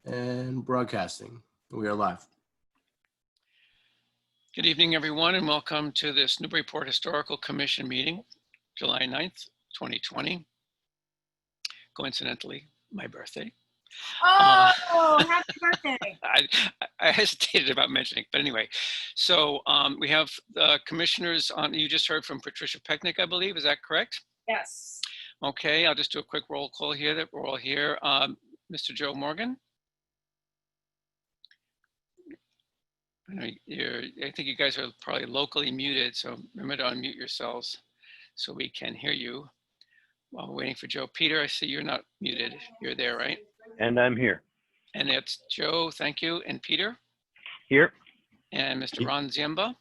and broadcasting. We are live. Good evening, everyone, and welcome to this Newburyport Historical Commission meeting, July 9th, 2020. Coincidentally, my birthday. Oh, happy birthday. I hesitated about mentioning, but anyway. So we have the commissioners on. You just heard from Patricia Pecknick, I believe. Is that correct? Yes. Okay, I'll just do a quick roll call here that we're all here. Mr. Joe Morgan. I think you guys are probably locally muted, so remember to unmute yourselves so we can hear you. While we're waiting for Joe. Peter, I see you're not muted. You're there, right? And I'm here. And it's Joe, thank you. And Peter? Here. And Mr. Ron Ziemba?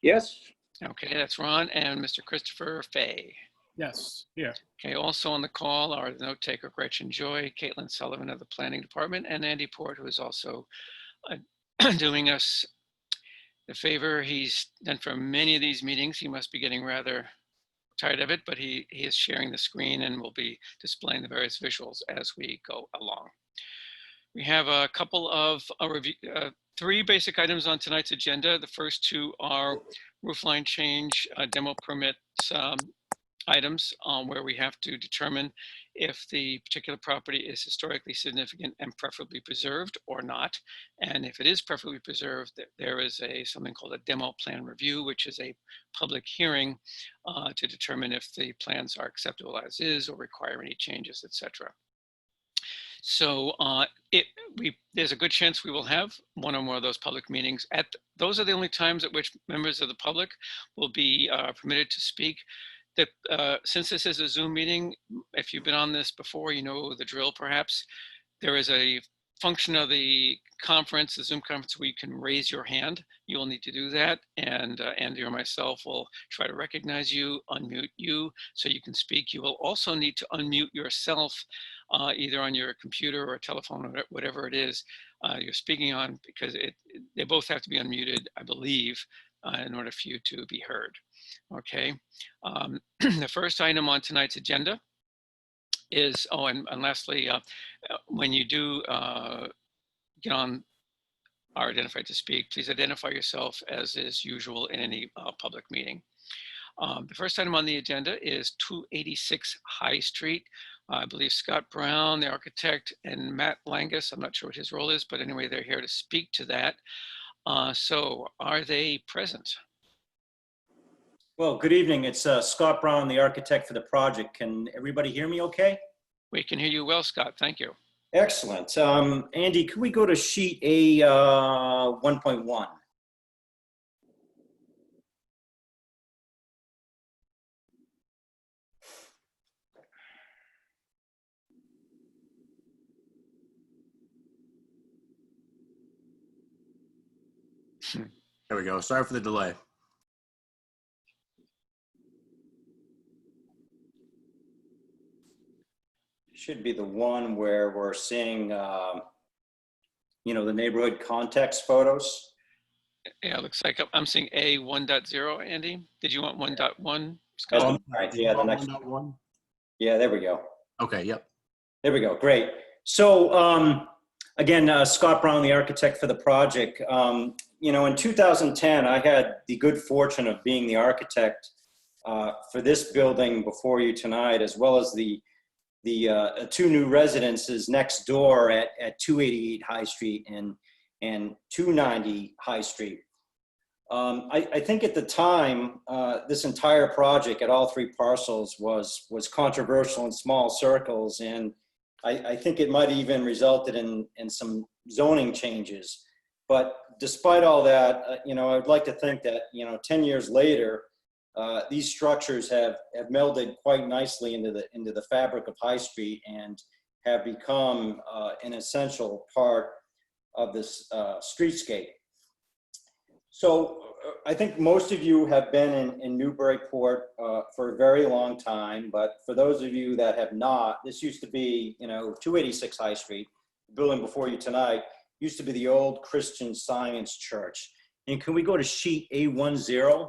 Yes. Okay, that's Ron. And Mr. Christopher Fay? Yes, here. Okay, also on the call are the note taker Gretchen Joy, Caitlin Sullivan of the Planning Department, and Andy Port, who is also doing us the favor he's done for many of these meetings. He must be getting rather tired of it, but he is sharing the screen and will be displaying the various visuals as we go along. We have a couple of three basic items on tonight's agenda. The first two are roofline change demo permits items where we have to determine if the particular property is historically significant and preferably preserved or not. And if it is preferably preserved, there is something called a demo plan review, which is a public hearing to determine if the plans are acceptable as is or require any changes, etc. So there's a good chance we will have one or more of those public meetings. Those are the only times at which members of the public will be permitted to speak. Since this is a Zoom meeting, if you've been on this before, you know the drill perhaps. There is a function of the conference, the Zoom conference, where you can raise your hand. You will need to do that, and Andy or myself will try to recognize you, unmute you, so you can speak. You will also need to unmute yourself, either on your computer or a telephone or whatever it is you're speaking on, because they both have to be unmuted, I believe, in order for you to be heard. Okay, the first item on tonight's agenda is, and lastly, when you do get on are identified to speak, please identify yourself as is usual in any public meeting. The first item on the agenda is 286 High Street. I believe Scott Brown, the architect, and Matt Langus, I'm not sure what his role is, but anyway, they're here to speak to that. So are they present? Well, good evening. It's Scott Brown, the architect for the project. Can everybody hear me okay? We can hear you well, Scott. Thank you. Excellent. Andy, could we go to sheet A 1.1? There we go. Sorry for the delay. Should be the one where we're seeing, you know, the neighborhood context photos. Yeah, it looks like I'm seeing A 1.0, Andy. Did you want 1.1? Oh, right. Yeah, the next one. Yeah, there we go. Okay, yep. There we go. Great. So again, Scott Brown, the architect for the project. You know, in 2010, I had the good fortune of being the architect for this building before you tonight, as well as the two new residences next door at 288 High Street and 290 High Street. I think at the time, this entire project at all three parcels was controversial in small circles, and I think it might even resulted in some zoning changes. But despite all that, you know, I'd like to think that, you know, 10 years later, these structures have melded quite nicely into the fabric of High Street and have become an essential part of this streetscape. So I think most of you have been in Newburyport for a very long time, but for those of you that have not, this used to be, you know, 286 High Street, the building before you tonight, used to be the old Christian Science Church. And can we go to sheet A10?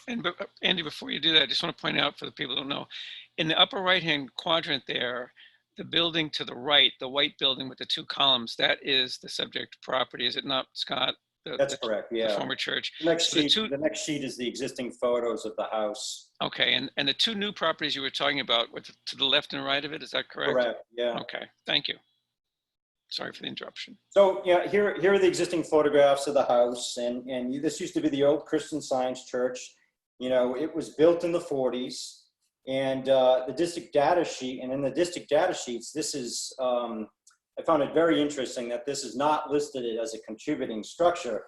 And Andy, before you do that, I just want to point out for the people who don't know, in the upper right-hand quadrant there, the building to the right, the white building with the two columns, that is the subject property, is it not, Scott? That's correct, The yeah. former church. The next So the sheet, two- the next sheet is the existing photos of the house. Okay, and the two new properties you were talking about were to the left and right of it, is that correct? Correct, yeah. Okay, thank you. Sorry for the interruption. So yeah, here are the existing photographs of the house, and this used to be the old Christian Science Church. You know, it was built in the 40s, and the district data sheet, and in the district data sheets, this is, I found it very interesting that this is not listed as a contributing structure,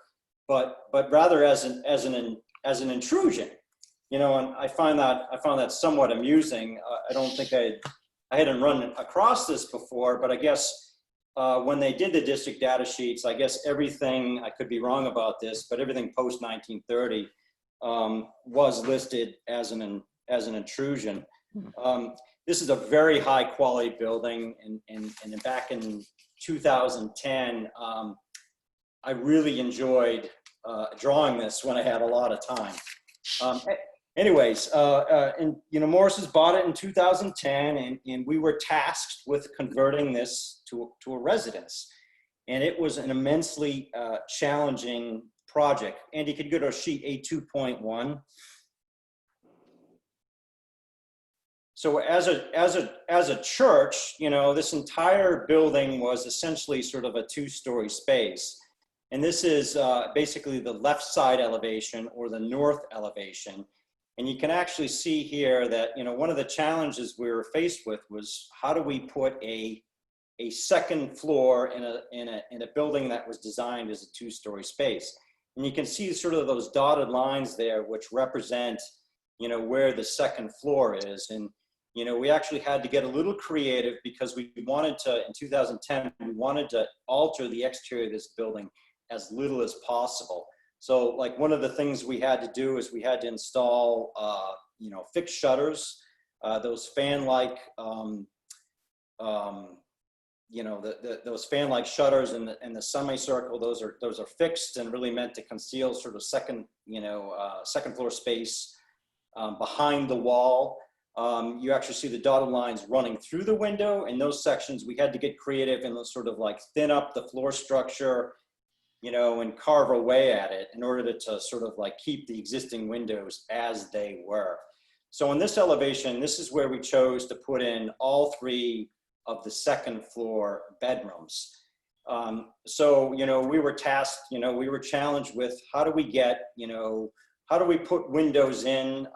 but rather as an intrusion. You know, and I found that somewhat amusing. I don't think I hadn't run across this before, but I guess when they did the district data sheets, I guess everything, I could be wrong about this, but everything post 1930 was listed as an intrusion. This is a very high quality building, and back in 2010, I really enjoyed drawing this when I had a lot of time. Anyways, and you know, Morris's bought it in 2010, and we were tasked with converting this to a residence, and it was an immensely challenging project. Andy, could you go to sheet A2.1? So as a church, you know, this entire building was essentially sort of a 2-story space, and this is basically the left side elevation or the north elevation. And you can actually see here that, you know, one of the challenges we were faced with was how do we put a second floor in a building that was designed as a 2-story space. And you can see sort of those dotted lines there, which represent, you know, where the second floor is. And, you know, we actually had to get a little creative because we wanted to, in 2010, we wanted to alter the exterior of this building as little as possible. So like one of the things we had to do is we had to install, you know, fixed shutters, those fan-like, you know, those fan-like shutters in the semicircle. Those are fixed and really meant to conceal sort of second floor space behind the wall. You actually see the dotted lines running through the window. In those sections, we had to get creative and sort of like thin up the floor structure, you know, and carve away at it in order to sort of like keep the existing windows as they were. So in this elevation, this is where we chose to put in all 3 of the second floor bedrooms. So, you know, we were tasked, you know, we were challenged with how do we get, you know, how do we put windows in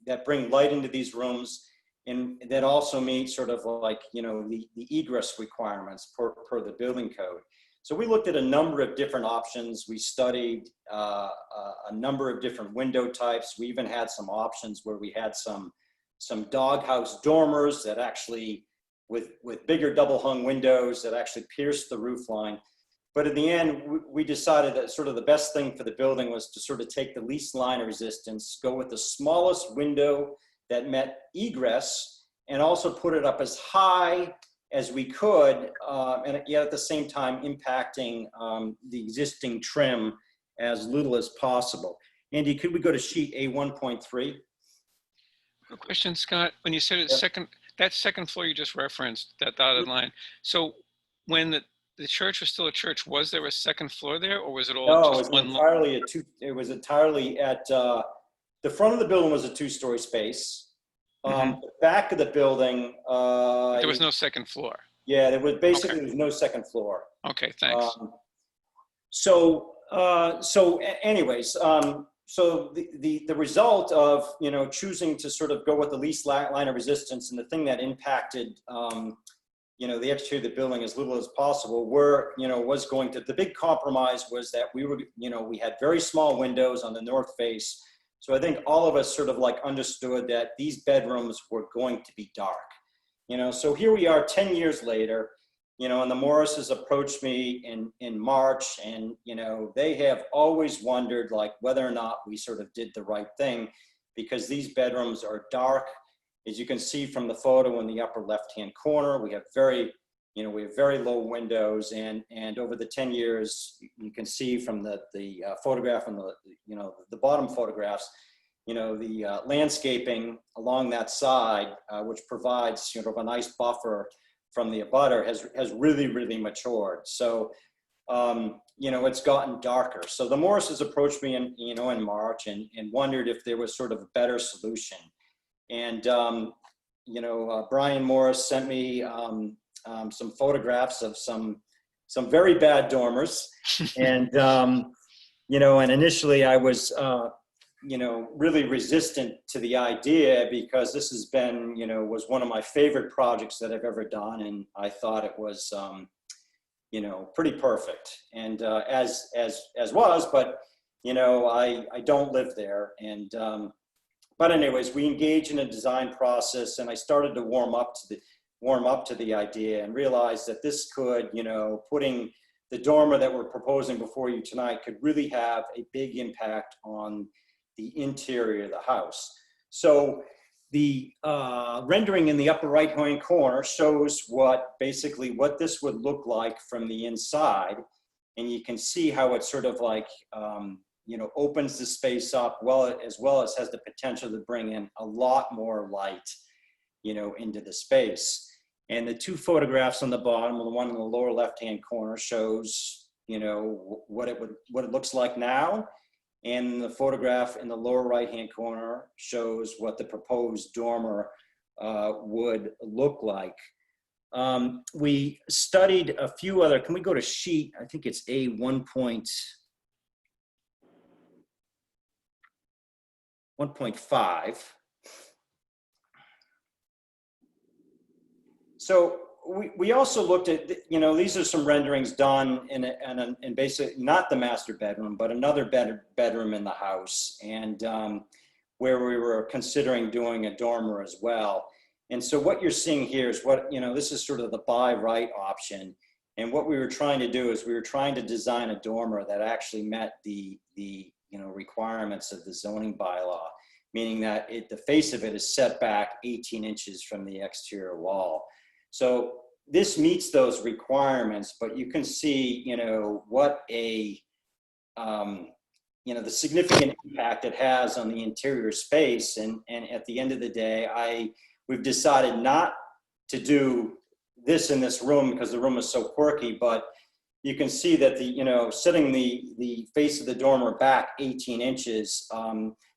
that bring light into these rooms and that also meet sort of like, you know, the egress requirements per the building code. So we looked at a number of different options. We studied a number of different window types. We even had some options where we had some doghouse dormers that actually, with bigger double hung windows that actually pierced the roof line. But in the end, we decided that sort of the best thing for the building was to sort of take the least line of resistance, go with the smallest window that met egress, and also put it up as high as we could, and yet at the same time impacting the existing trim as little as possible. Andy, could we go to sheet A1.3? A question, Scott, when you said it's Yep. that second floor you just referenced, that dotted line. So when the church was still a church, was there a second floor there, or was it all No, just one? it was entirely at, the front of the building was a 2-story space. The back of the building, There was no second floor. yeah, there was basically no second floor. Okay, thanks. So anyways, so the result of, you know, choosing to sort of go with the least line of resistance and the thing that impacted, you know, the exterior of the building as little as possible was going to, the big compromise was that we had very small windows on the north face. So I think all of us sort of like understood that these bedrooms were going to be dark, you know. So here we are 10 years later, you know, and the Morrises approached me in March, and, you know, they have always wondered like whether or not we sort of did the right thing, because these bedrooms are dark. As you can see from the photo in the upper left-hand corner, we have very low windows, and over the 10 years, you can see from the photograph and the bottom photographs, you know, the landscaping along that side, which provides sort of a nice buffer from the abutter has really matured. So, it's gotten darker. So the Morrises approached me in March and wondered if there was sort of a better solution. And, Brian Morris sent me some photographs of some very bad dormers. And, and initially I was, really resistant to the idea, because this has been, was one of my favorite projects that I've ever done. And I thought it was, pretty perfect. And as was, but, I don't live there. And, but anyways, we engaged in a design process, and I started to warm up to the idea and realized that this could, putting the dormer that we're proposing before you tonight could really have a big impact on the interior of the house. So the rendering in the upper right-hand corner shows basically what this would look like from the inside. And you can see how it sort of like, opens the space up as well as has the potential to bring in a lot more light, into the space. And the two photographs on the bottom, the one in the lower left-hand corner shows, what it looks like now. And the photograph in the lower right-hand corner shows what the proposed dormer would look like. We studied a few other, can we go to sheet? I think it's A 1.5. So we also looked at, these are some renderings done in basically not the master bedroom, but another bedroom in the house, and where we were considering doing a dormer as well. And so what you're seeing here is this is sort of the buy right option. And what we were trying to do is we were trying to design a dormer that actually met the requirements of the zoning bylaw, meaning that the face of it is set back 18 inches from the exterior wall. So this meets those requirements, but you can see, what the significant impact it has on the interior space. And at the end of the day, we've decided not to do this in this room because the room is so quirky, but you can see that setting the face of the dormer back 18 inches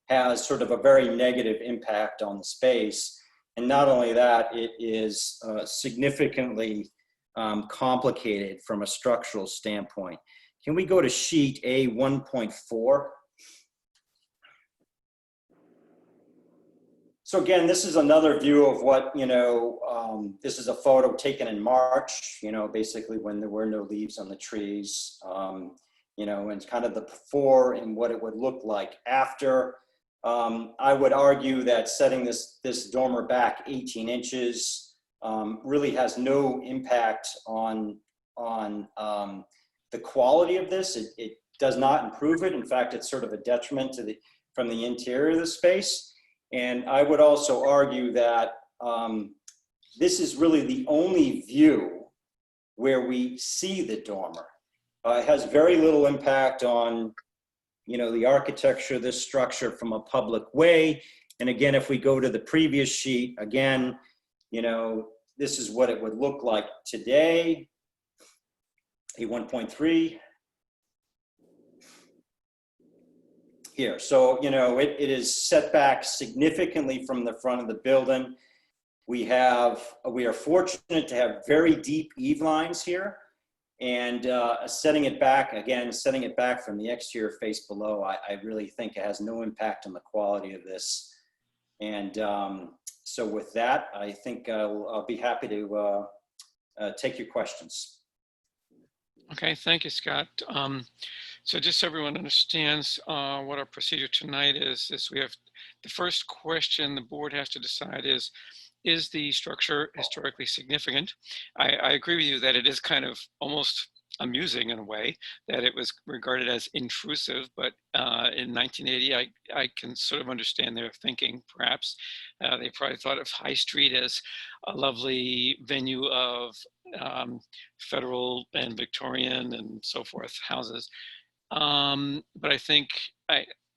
has sort of a very negative impact on the space. And not only that, it is significantly complicated from a structural standpoint. Can we go to sheet A 1.4? So again, this is another view of what, this is a photo taken in March, basically when there were no leaves on the trees, and kind of the before and what it would look like after. I would argue that setting this dormer back 18 inches really has no impact on the quality of this. It does not improve it. In fact, it's sort of a detriment from the interior of the space. And I would also argue that this is really the only view where we see the dormer. It has very little impact on the architecture of this structure from a public way. And again, if we go to the previous sheet, again, this is what it would look like today. A 1.3. Here, so, it is set back significantly from the front of the building. We are fortunate to have very deep eave lines here. And setting it back from the exterior face below, I really think it has no impact on the quality of this. And so with that, I think I'll be happy to take your questions. Okay, thank you, Scott. So just so everyone understands what our procedure tonight is we have the first question the board has to decide is the structure historically significant? I agree with you that it is kind of almost amusing in a way that it was regarded as intrusive, but in 1980, I can sort of understand their thinking, perhaps. They probably thought of High Street as a lovely venue of federal and Victorian and so forth houses. But I think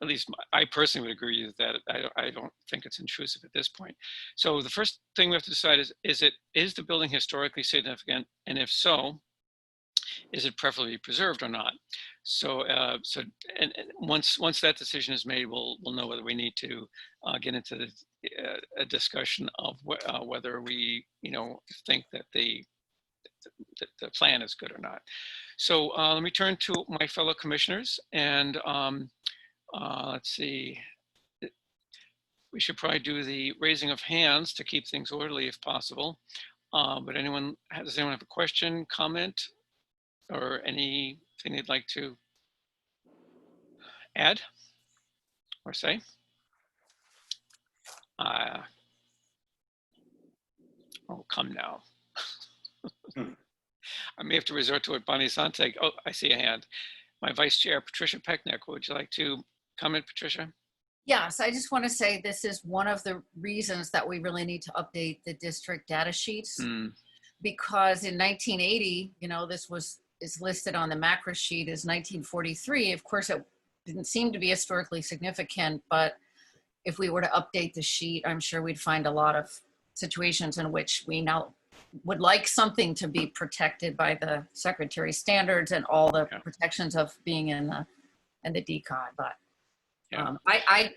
at least I personally would agree with that. I don't think it's intrusive at this point. So the first thing we have to decide is the building historically significant? And if so, is it preferably preserved or not? So, and once that decision is made, we'll know whether we need to get into a discussion of whether we, think that the plan is good or not. So let me turn to my fellow commissioners, and let's see. We should probably do the raising of hands to keep things orderly if possible. But does anyone have a question, comment, or anything they'd like to add or say? Oh, come now. I may have to resort to what Bonnie Sontag. Oh, I see a hand. My vice chair, Patricia Pecknick. Would you like to comment, Patricia? Yes, I just want to say this is one of the reasons that we really need to update the district data sheets, because in 1980, this is listed on the macro sheet as 1943. Of course, it didn't seem to be historically significant, but if we were to update the sheet, I'm sure we'd find a lot of situations in which we now would like something to be protected by the Secretary standards and all the protections of being in the DCOD. But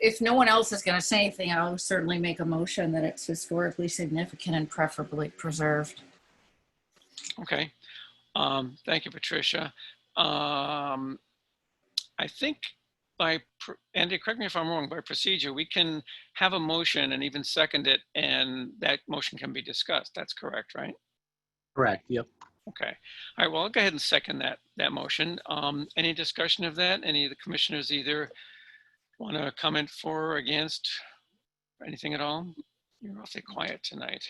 if no one else is going to say anything, I'll certainly make a motion that it's historically significant and preferably preserved. Okay. Thank you, Patricia. I think Andy, correct me if I'm wrong, by procedure, we can have a motion and even second it, and that motion can be discussed. That's correct, right? Correct. Yep. Okay. All right. Well, I'll go ahead and second that motion. Any discussion of that? Any of the commissioners either want to comment for or against or anything at all? You're awfully quiet tonight.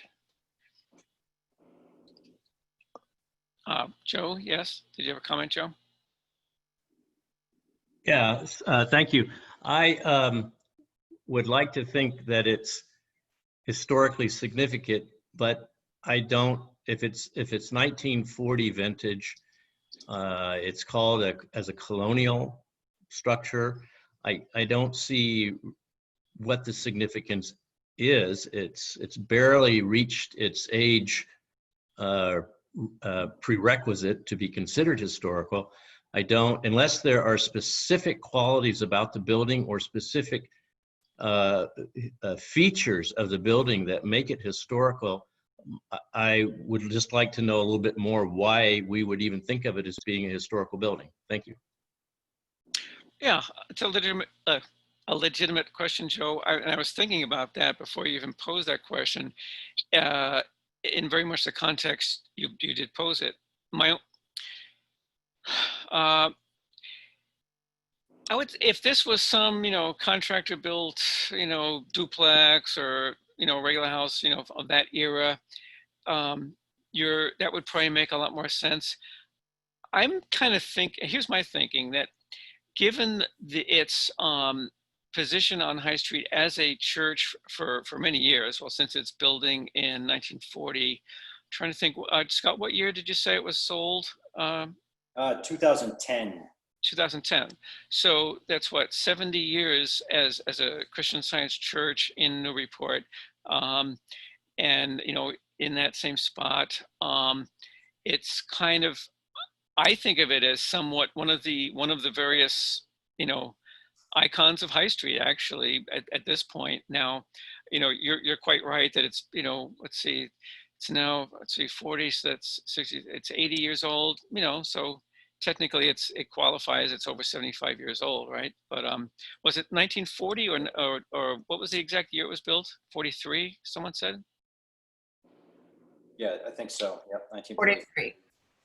Joe, yes. Did you have a comment, Joe? Yeah, thank you. I would like to think that it's historically significant, but I don't. If it's 1940 vintage, it's called as a colonial structure. I don't see what the significance is. It's barely reached its age prerequisite to be considered historical. I don't, unless there are specific qualities about the building or specific features of the building that make it historical. I would just like to know a little bit more why we would even think of it as being a historical building. Thank you. Yeah, it's a legitimate question, Joe. I was thinking about that before you even posed that question. In very much the context you did pose it. I would, if this was some, contractor built, duplex or, regular house, of that era, that would probably make a lot more sense. I'm kind of here's my thinking, that given its position on High Street as a church for many years, well, since its building in 1940, trying to think, Scott, what year did you say it was sold? 2010. 2010. So that's what, 70 years as a Christian Science church in Newburyport. And, in that same spot, it's kind of, I think of it as somewhat one of the various, icons of High Street, actually, at this point. Now, you're quite right that it's, let's see, it's now, 40, so that's 60, it's 80 years old, so technically it qualifies, it's over 75 years old, right? But was it 1940 or what was the exact year it was built? 43, someone said? Yeah, I think so. Yep, 1943.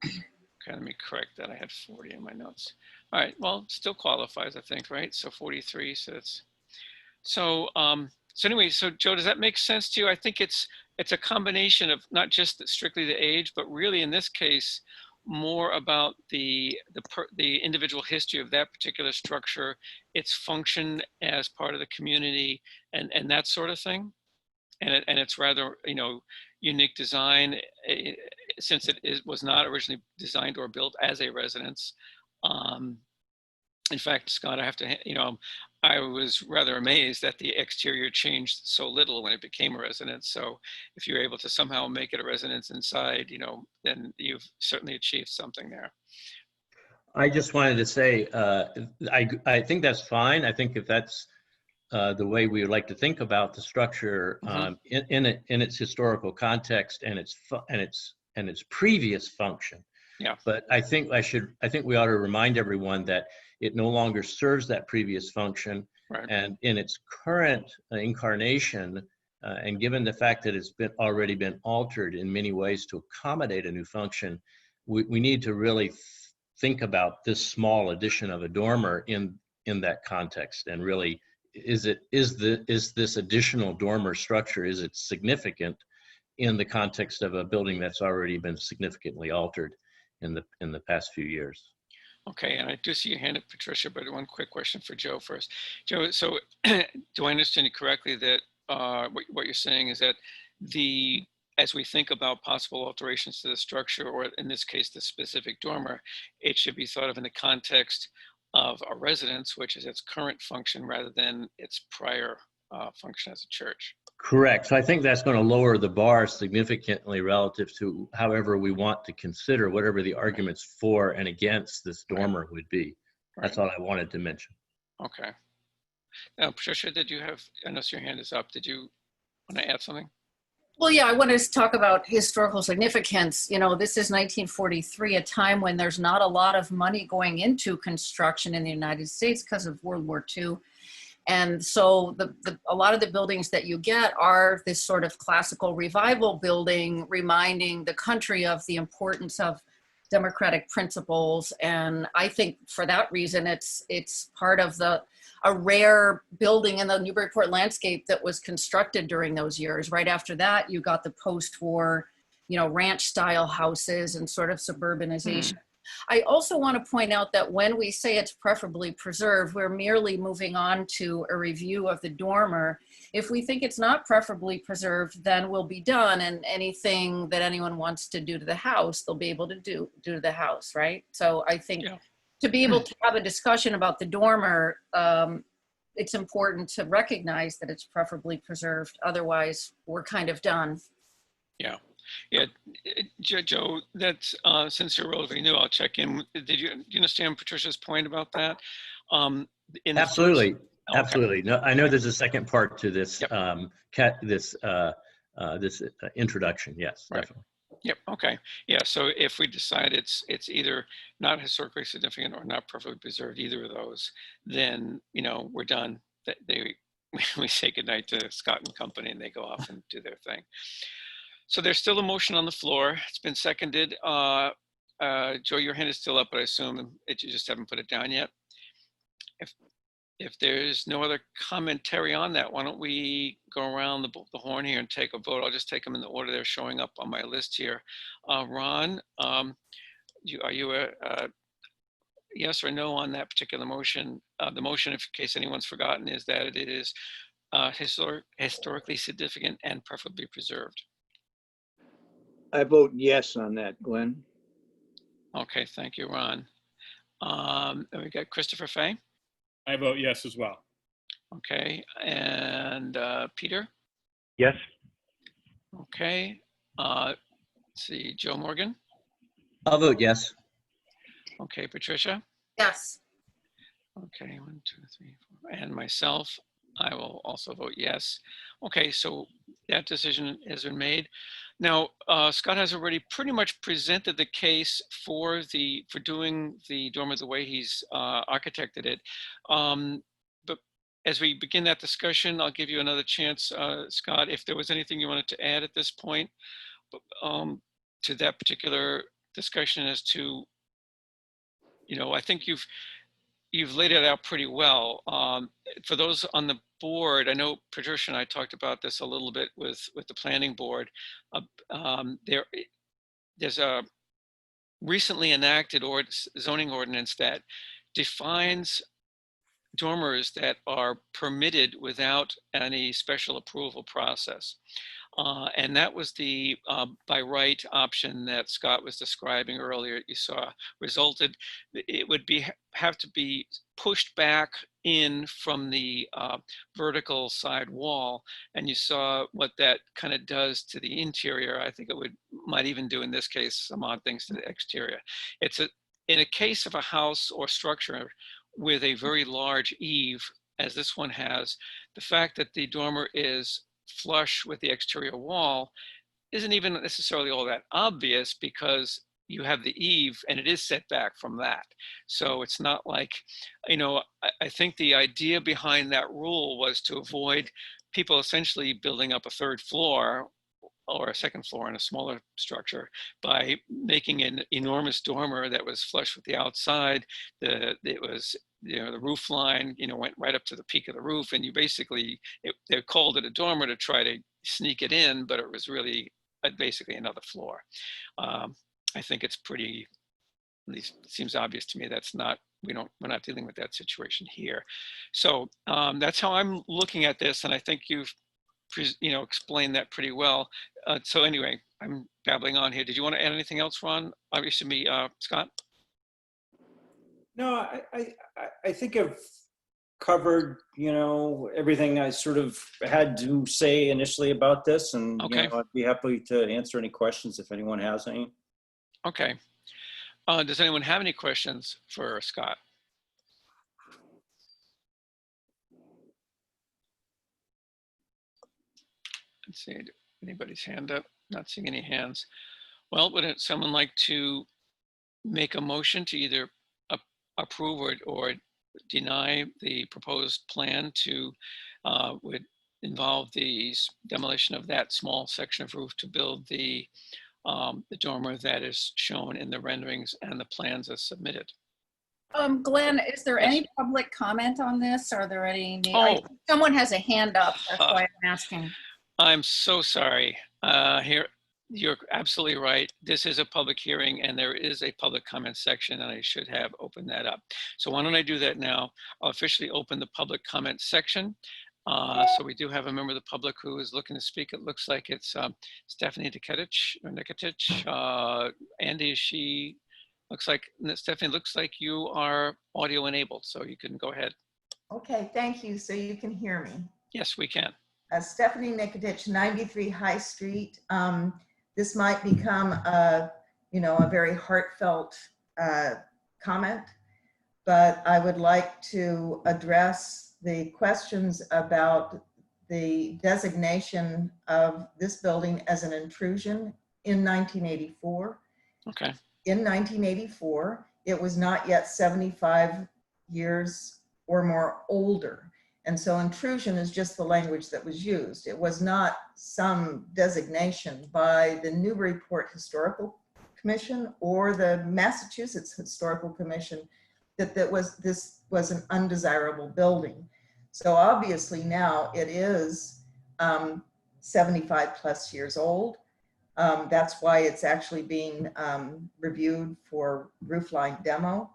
Okay, let me correct that. I had 40 in my notes. All right, well, still qualifies, I think, right? So 43, so it's, so anyway, so Joe, does that make sense to you? I think it's a combination of not just strictly the age, but really in this case, more about the individual history of that particular structure, its function as part of the community, and that sort of thing. And it's rather, unique design, since it was not originally designed or built as a residence. In fact, Scott, I have to, I was rather amazed that the exterior changed so little when it became a residence. So if you're able to somehow make it a residence inside, then you've certainly achieved something there. I just wanted to say, I think that's fine. I think if that's the way we would like to think about the structure in its historical context and its previous function. Yeah. But I think we ought to remind everyone that it no longer serves that previous function, Right. and in its current incarnation, and given the fact that it's already been altered in many ways to accommodate a new function, we need to really think about this small addition of a dormer in that context, and really, is this additional dormer structure, is it significant in the context of a building that's already been significantly altered in the past few years? Okay, and I do see your hand up, Patricia, but one quick question for Joe first. Joe, so do I understand you correctly that what you're saying is that as we think about possible alterations to the structure, or in this case, the specific dormer, it should be thought of in the context of a residence, which is its current function, rather than its prior function as a church? Correct. So I think that's going to lower the bar significantly relative to however we want to consider whatever the arguments for and against this dormer would be. That's all I wanted to mention. Okay. Now, Patricia, I know your hand is up. Did you want to add something? Well, yeah, I want to talk about historical significance. This is 1943, a time when there's not a lot of money going into construction in the United States because of World War II. And so a lot of the buildings that you get are this sort of classical revival building, reminding the country of the importance of democratic principles. And I think for that reason, it's part of a rare building in the Newburyport landscape that was constructed during those years. Right after that, you got the post-war, ranch style houses and sort of suburbanization. I also want to point out that when we say it's preferably preserved, we're merely moving on to a review of the dormer. If we think it's not preferably preserved, then we'll be done, and anything that anyone wants to do to the house, they'll be able to do to the house, right? So I think to be able to have a discussion about the dormer, it's important to recognize that it's preferably preserved. Otherwise, we're kind of done. Yeah. Yeah, Joe, that's since you're relatively new, I'll check in. Do you understand Patricia's point about that? Absolutely. Okay. Absolutely. No, I know there's a second part to this this introduction. Yes, right. Definitely. Yep. Okay. Yeah. So if we decide it's either not historically significant or not perfectly preserved, either of those, then we're done. We say goodnight to Scott and company, and they go off and do their thing. So there's still a motion on the floor. It's been seconded. Joe, your hand is still up, but I assume you just haven't put it down yet. If there's no other commentary on that, why don't we go around the horn here and take a vote? I'll just take them in the order they're showing up on my list here. Ron, are you a yes or no on that particular motion? The motion, in case anyone's forgotten, is that it is historically significant and preferably preserved. I vote yes on that, Glenn. Okay, thank you, Ron. Then we got Christopher Fay. I vote yes as well. Okay, and Peter? Yes. Okay, let's see, Joe Morgan? I'll vote yes. Okay, Patricia? Yes. Okay, 1, 2, 3, 4. And myself, I will also vote yes. Okay, so that decision has been made. Now, Scott has already pretty much presented the case for doing the dormer the way he's architected it. But as we begin that discussion, I'll give you another chance, Scott, if there was anything you wanted to add at this point to that particular discussion as to, I think you've laid it out pretty well. For those on the board, I know Patricia and I talked about this a little bit with the planning board. There's a recently enacted zoning ordinance that defines dormers that are permitted without any special approval process. And that was the by right option that Scott was describing earlier. You saw resulted, it would have to be pushed back in from the vertical side wall. And you saw what that kind of does to the interior. I think it might even do in this case some odd things to the exterior. In a case of a house or structure with a very large eave, as this one has, the fact that the dormer is flush with the exterior wall isn't even necessarily all that obvious, because you have the eave and it is set back from that. So it's not like, I think the idea behind that rule was to avoid people essentially building up a third floor or a second floor in a smaller structure by making an enormous dormer that was flush with the outside. It was, the roof line, went right up to the peak of the roof, and you basically, they called it a dormer to try to sneak it in, but it was really basically another floor. I think it's pretty, at least it seems obvious to me, we're not dealing with that situation here. So that's how I'm looking at this, and I think you've explained that pretty well. So anyway, I'm babbling on here. Did you want to add anything else, Ron? Obviously, me, Scott? No, I think I've covered, everything I sort of had to say initially about this, and Okay. I'd be happy to answer any questions if anyone has any. Okay. Does anyone have any questions for Scott? Let's see, anybody's hand up? Not seeing any hands. Well, would someone like to make a motion to either approve or deny the proposed plan to would involve the demolition of that small section of roof to build the dormer that is shown in the renderings and the plans as submitted? Glenn, is there Yes. any public comment on this? Are there any? Oh. Someone has a hand up. That's why I'm asking. I'm so sorry. Here, you're absolutely right. This is a public hearing and there is a public comment section, and I should have opened that up. So why don't I do that now? I'll officially open the public comment section. So we do have a member of the public who is looking to speak. It looks like it's Stephanie Nikitich. Andy, Stephanie, looks like you are audio enabled, so you can go ahead. Okay, thank you. So you can hear me. Yes, we can. Stephanie Nikitich, 93 High Street. This might become a very heartfelt comment, but I would like to address the questions about the designation of this building as an intrusion in 1984. Okay. In 1984, it was not yet 75 years or more older. And so intrusion is just the language that was used. It was not some designation by the Newburyport Historical Commission or the Massachusetts Historical Commission that this was an undesirable building. So obviously now it is 75 plus years old. That's why it's actually being reviewed for roofline demo.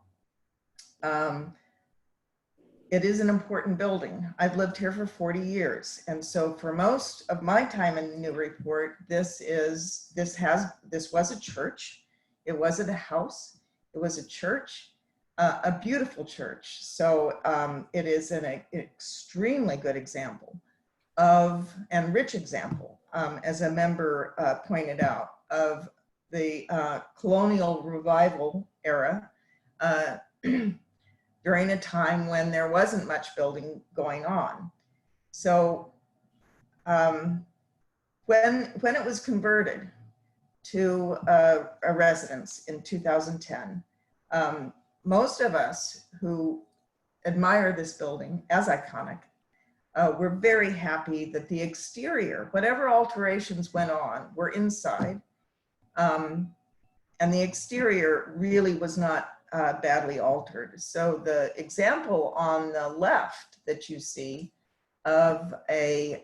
It is an important building. I've lived here for 40 years. And so for most of my time in Newburyport, this was a church. It wasn't a house. It was a church, a beautiful church. So it is an extremely good example and rich example, as a member pointed out, of the colonial revival era, during a time when there wasn't much building going on. So when it was converted to a residence in 2010, most of us who admire this building as iconic were very happy that the exterior, whatever alterations went on, were inside. And the exterior really was not badly altered. So the example on the left that you see of a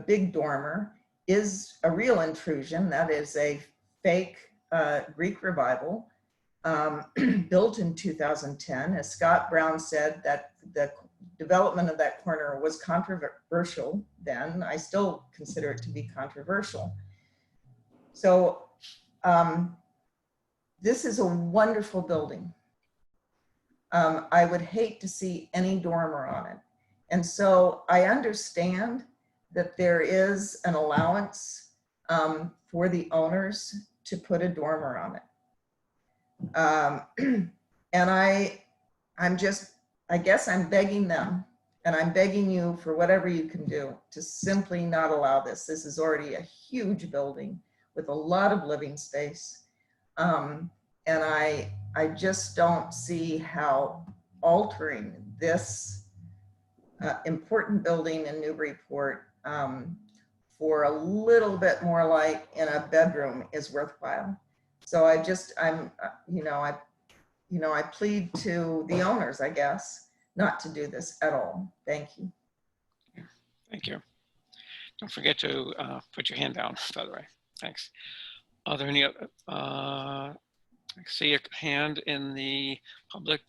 big dormer is a real intrusion. That is a fake Greek revival built in 2010. As Scott Brown said, that development of that corner was controversial then. I still consider it to be controversial. So this is a wonderful building. I would hate to see any dormer on it. And so I understand that there is an allowance for the owners to put a dormer on it. And I guess I'm begging them, and I'm begging you for whatever you can do to simply not allow this. This is already a huge building with a lot of living space. And I just don't see how altering this important building in Newburyport for a little bit more light in a bedroom is worthwhile. So I plead to the owners, I guess, not to do this at all. Thank you. Thank you. Don't forget to put your hand down, by the way. Thanks. Are there any other, I see a hand in the public.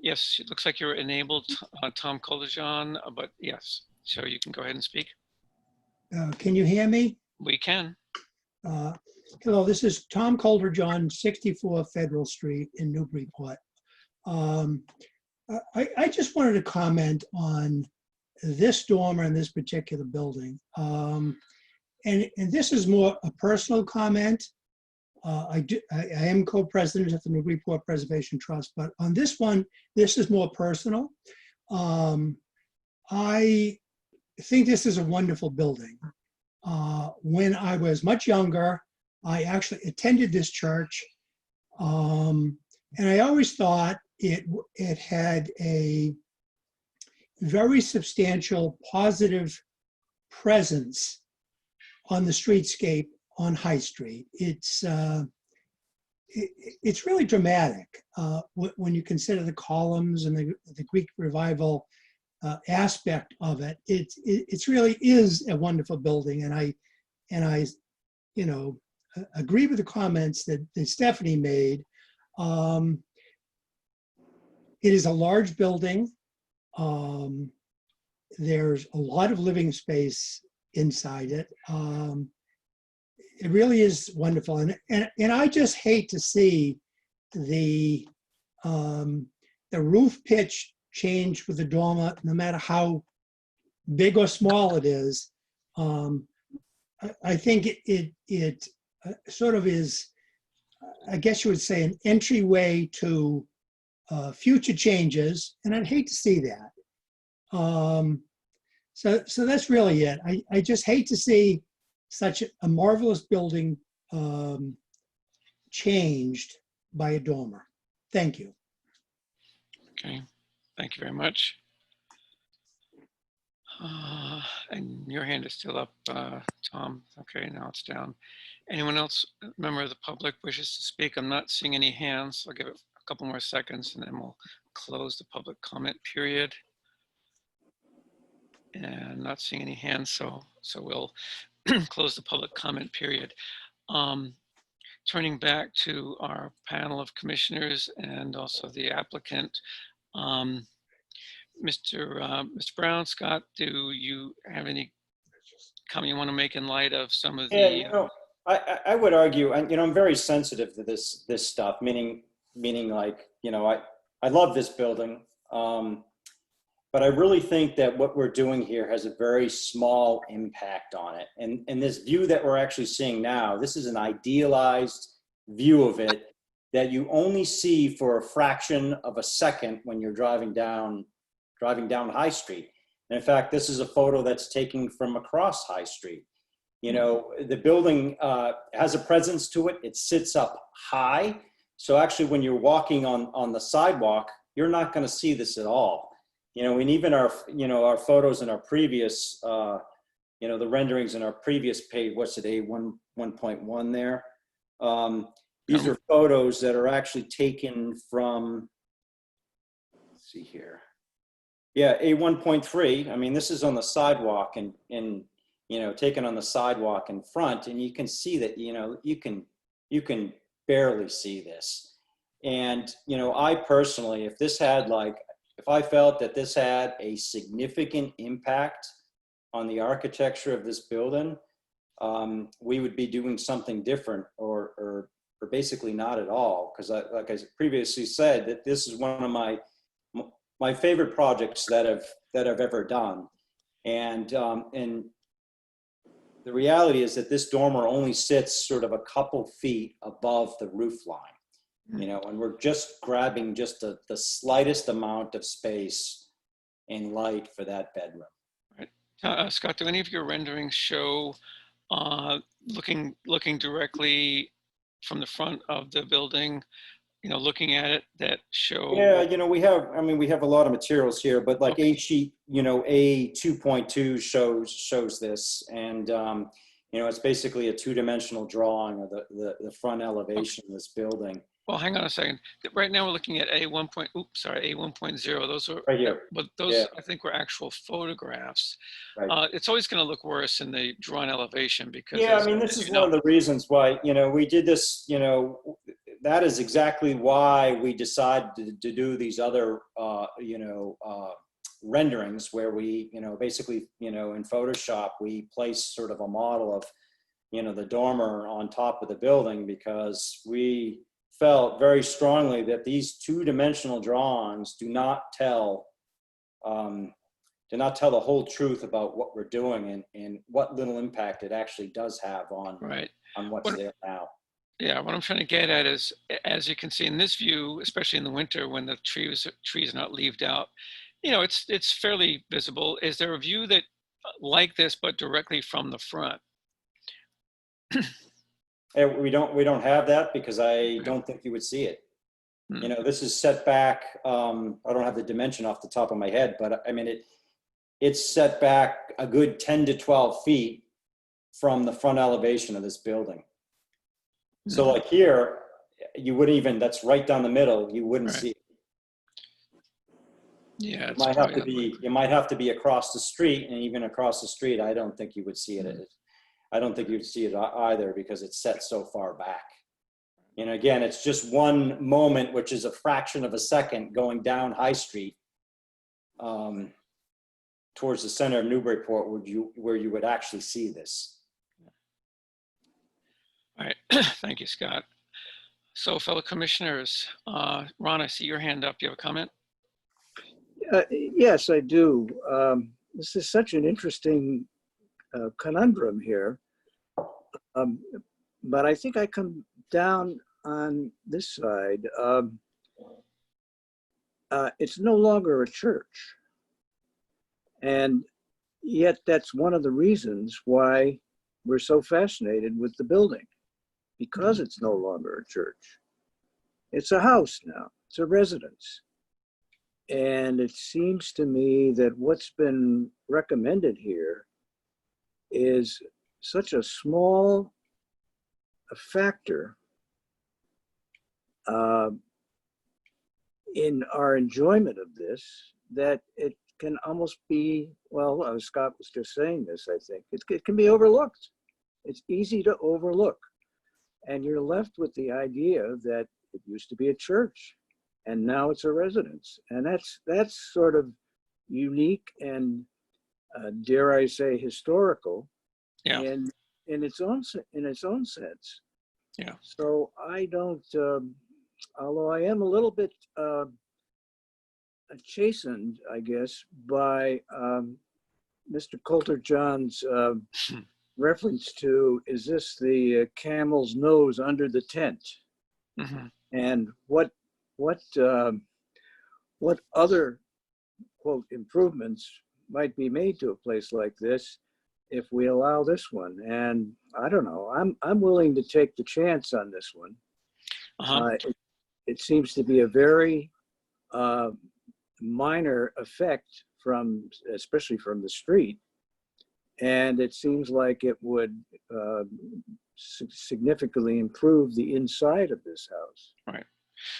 Yes, it looks like you're enabled, Tom Koldejon, but yes, so you can go ahead and speak. Can you hear me? We can. Hello, this is Tom Koldejon, 64 Federal Street in Newburyport. I just wanted to comment on this dormer in this particular building. And this is more a personal comment. I am co-president of the Newburyport Preservation Trust, but on this one, this is more personal. I think this is a wonderful building. When I was much younger, I actually attended this church, and I always thought it had a very substantial positive presence on the streetscape on High Street. It's really dramatic when you consider the columns and the Greek revival aspect of it. It really is a wonderful building, and I agree with the comments that Stephanie made. It is a large building. There's a lot of living space inside it. It really is wonderful, and I just hate to see the roof pitch change with the dormer, no matter how big or small it is. I think it sort of is, I guess you would say, an entryway to future changes, and I'd hate to see that. So that's really it. I just hate to see such a marvelous building changed by a dormer. Thank you. Okay, thank you very much. And your hand is still up, Tom. Okay, now it's down. Anyone else, member of the public, wishes to speak? I'm not seeing any hands. I'll give it a couple more seconds and then we'll close the public comment period. And not seeing any hands, so we'll close the public comment period. Turning back to our panel of commissioners and also the applicant, Mr. Brown, Scott, do you have any comment you want to make in light of some of the? Yeah, I would argue, and I'm very sensitive to this stuff. Meaning, like, I love this building, but I really think that what we're doing here has a very small impact on it. And this view that we're actually seeing now, this is an idealized view of it that you only see for a fraction of a second when you're driving down High Street. And in fact, this is a photo that's taken from across High Street. The building has a presence to it. It sits up high. So actually, when you're walking on the sidewalk, you're not going to see this at all. And even our photos in our previous, the renderings in our previous page, what's it, A1.1 there? These are photos that are actually taken from, let's see here. Yeah, A1.3. I mean, this is on the sidewalk and taken on the sidewalk in front, and you can see that, you can barely see this. And, I personally, if this had like if I felt that this had a significant impact on the architecture of this building, we would be doing something different or basically not at all. Because like I previously said, that this is one of my favorite projects that I've ever done. And the reality is that this dormer only sits sort of a couple feet above the roof line, you know, and we're just grabbing just the slightest amount of space and light for that bedroom. Right. Scott, do any of your renderings show looking directly from the front of the building, you know, looking at it, that show? Yeah, you know, we have a lot of materials here, but like A sheet, you know, A 2.2 shows this, and you know, it's basically a two-dimensional drawing of the front elevation of this building. Well, hang on a second. Right now we're looking at A1. A1.0. Those are Right here. But those, Yeah. I think, were actual photographs. Right. It's always going to look worse in the drawn elevation because. Yeah, I mean, this is one of the reasons why, you know, we did this. You know, that is exactly why we decided to do these other, you know, renderings where we, you know, basically, you know, in Photoshop we place sort of a model of, you know, the dormer on top of the building, because we felt very strongly that these two-dimensional drawings do not tell the whole truth about what we're doing and what little impact it actually does have on what's there now. Yeah, what I'm trying to get at is, as you can see in this view, especially in the winter when the trees are not leaved out, you know, it's fairly visible. Is there a view that like this but directly from the front? We don't have that, because I don't think you would see it. You know, this is set back. I don't have the dimension off the top of my head, but I mean, it's set back a good 10 to 12 feet from the front elevation of this building. So like here, you wouldn't even, that's right down the middle, you wouldn't see it. Yeah, it might have to be across the street, and even across the street, I don't think you would see it. I don't think you'd see it either, because it's set so far back. And again, it's just one moment, which is a fraction of a second going down High Street towards the center of Newburyport, where you would actually see this. All right, thank you, Scott. So, fellow commissioners, Ron, I see your hand up. You have a comment? Yes, I do. This is such an interesting conundrum here. But I think I come down on this side. It's no longer a church. And yet that's one of the reasons why we're so fascinated with the building, because it's no longer a church. It's a house now, it's a residence. And it seems to me that what's been recommended here is such a small factor in our enjoyment of this, that it can almost be, well, Scott was just saying this, I think, it can be overlooked. It's easy to overlook. And you're left with the idea that it used to be a church and now it's a residence. And that's sort of unique and dare I say historical, in its own sense. Yeah. So I don't, although I am a little bit chastened, I guess, by Mr. Coulter-John's reference to, is this the camel's nose under the tent? And what other, quote, improvements might be made to a place like this if we allow this one? And I don't know, I'm willing to take the chance on this one. It seems to be a very minor effect especially from the street. And it seems like it would significantly improve the inside of this house. Right.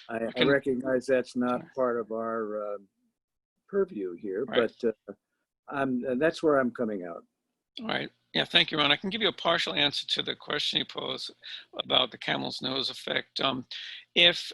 I recognize that's not part of our purview here, but that's where I'm coming out. All right. Yeah, thank you, Ron. I can give you a partial answer to the question you posed about the camel's nose effect. If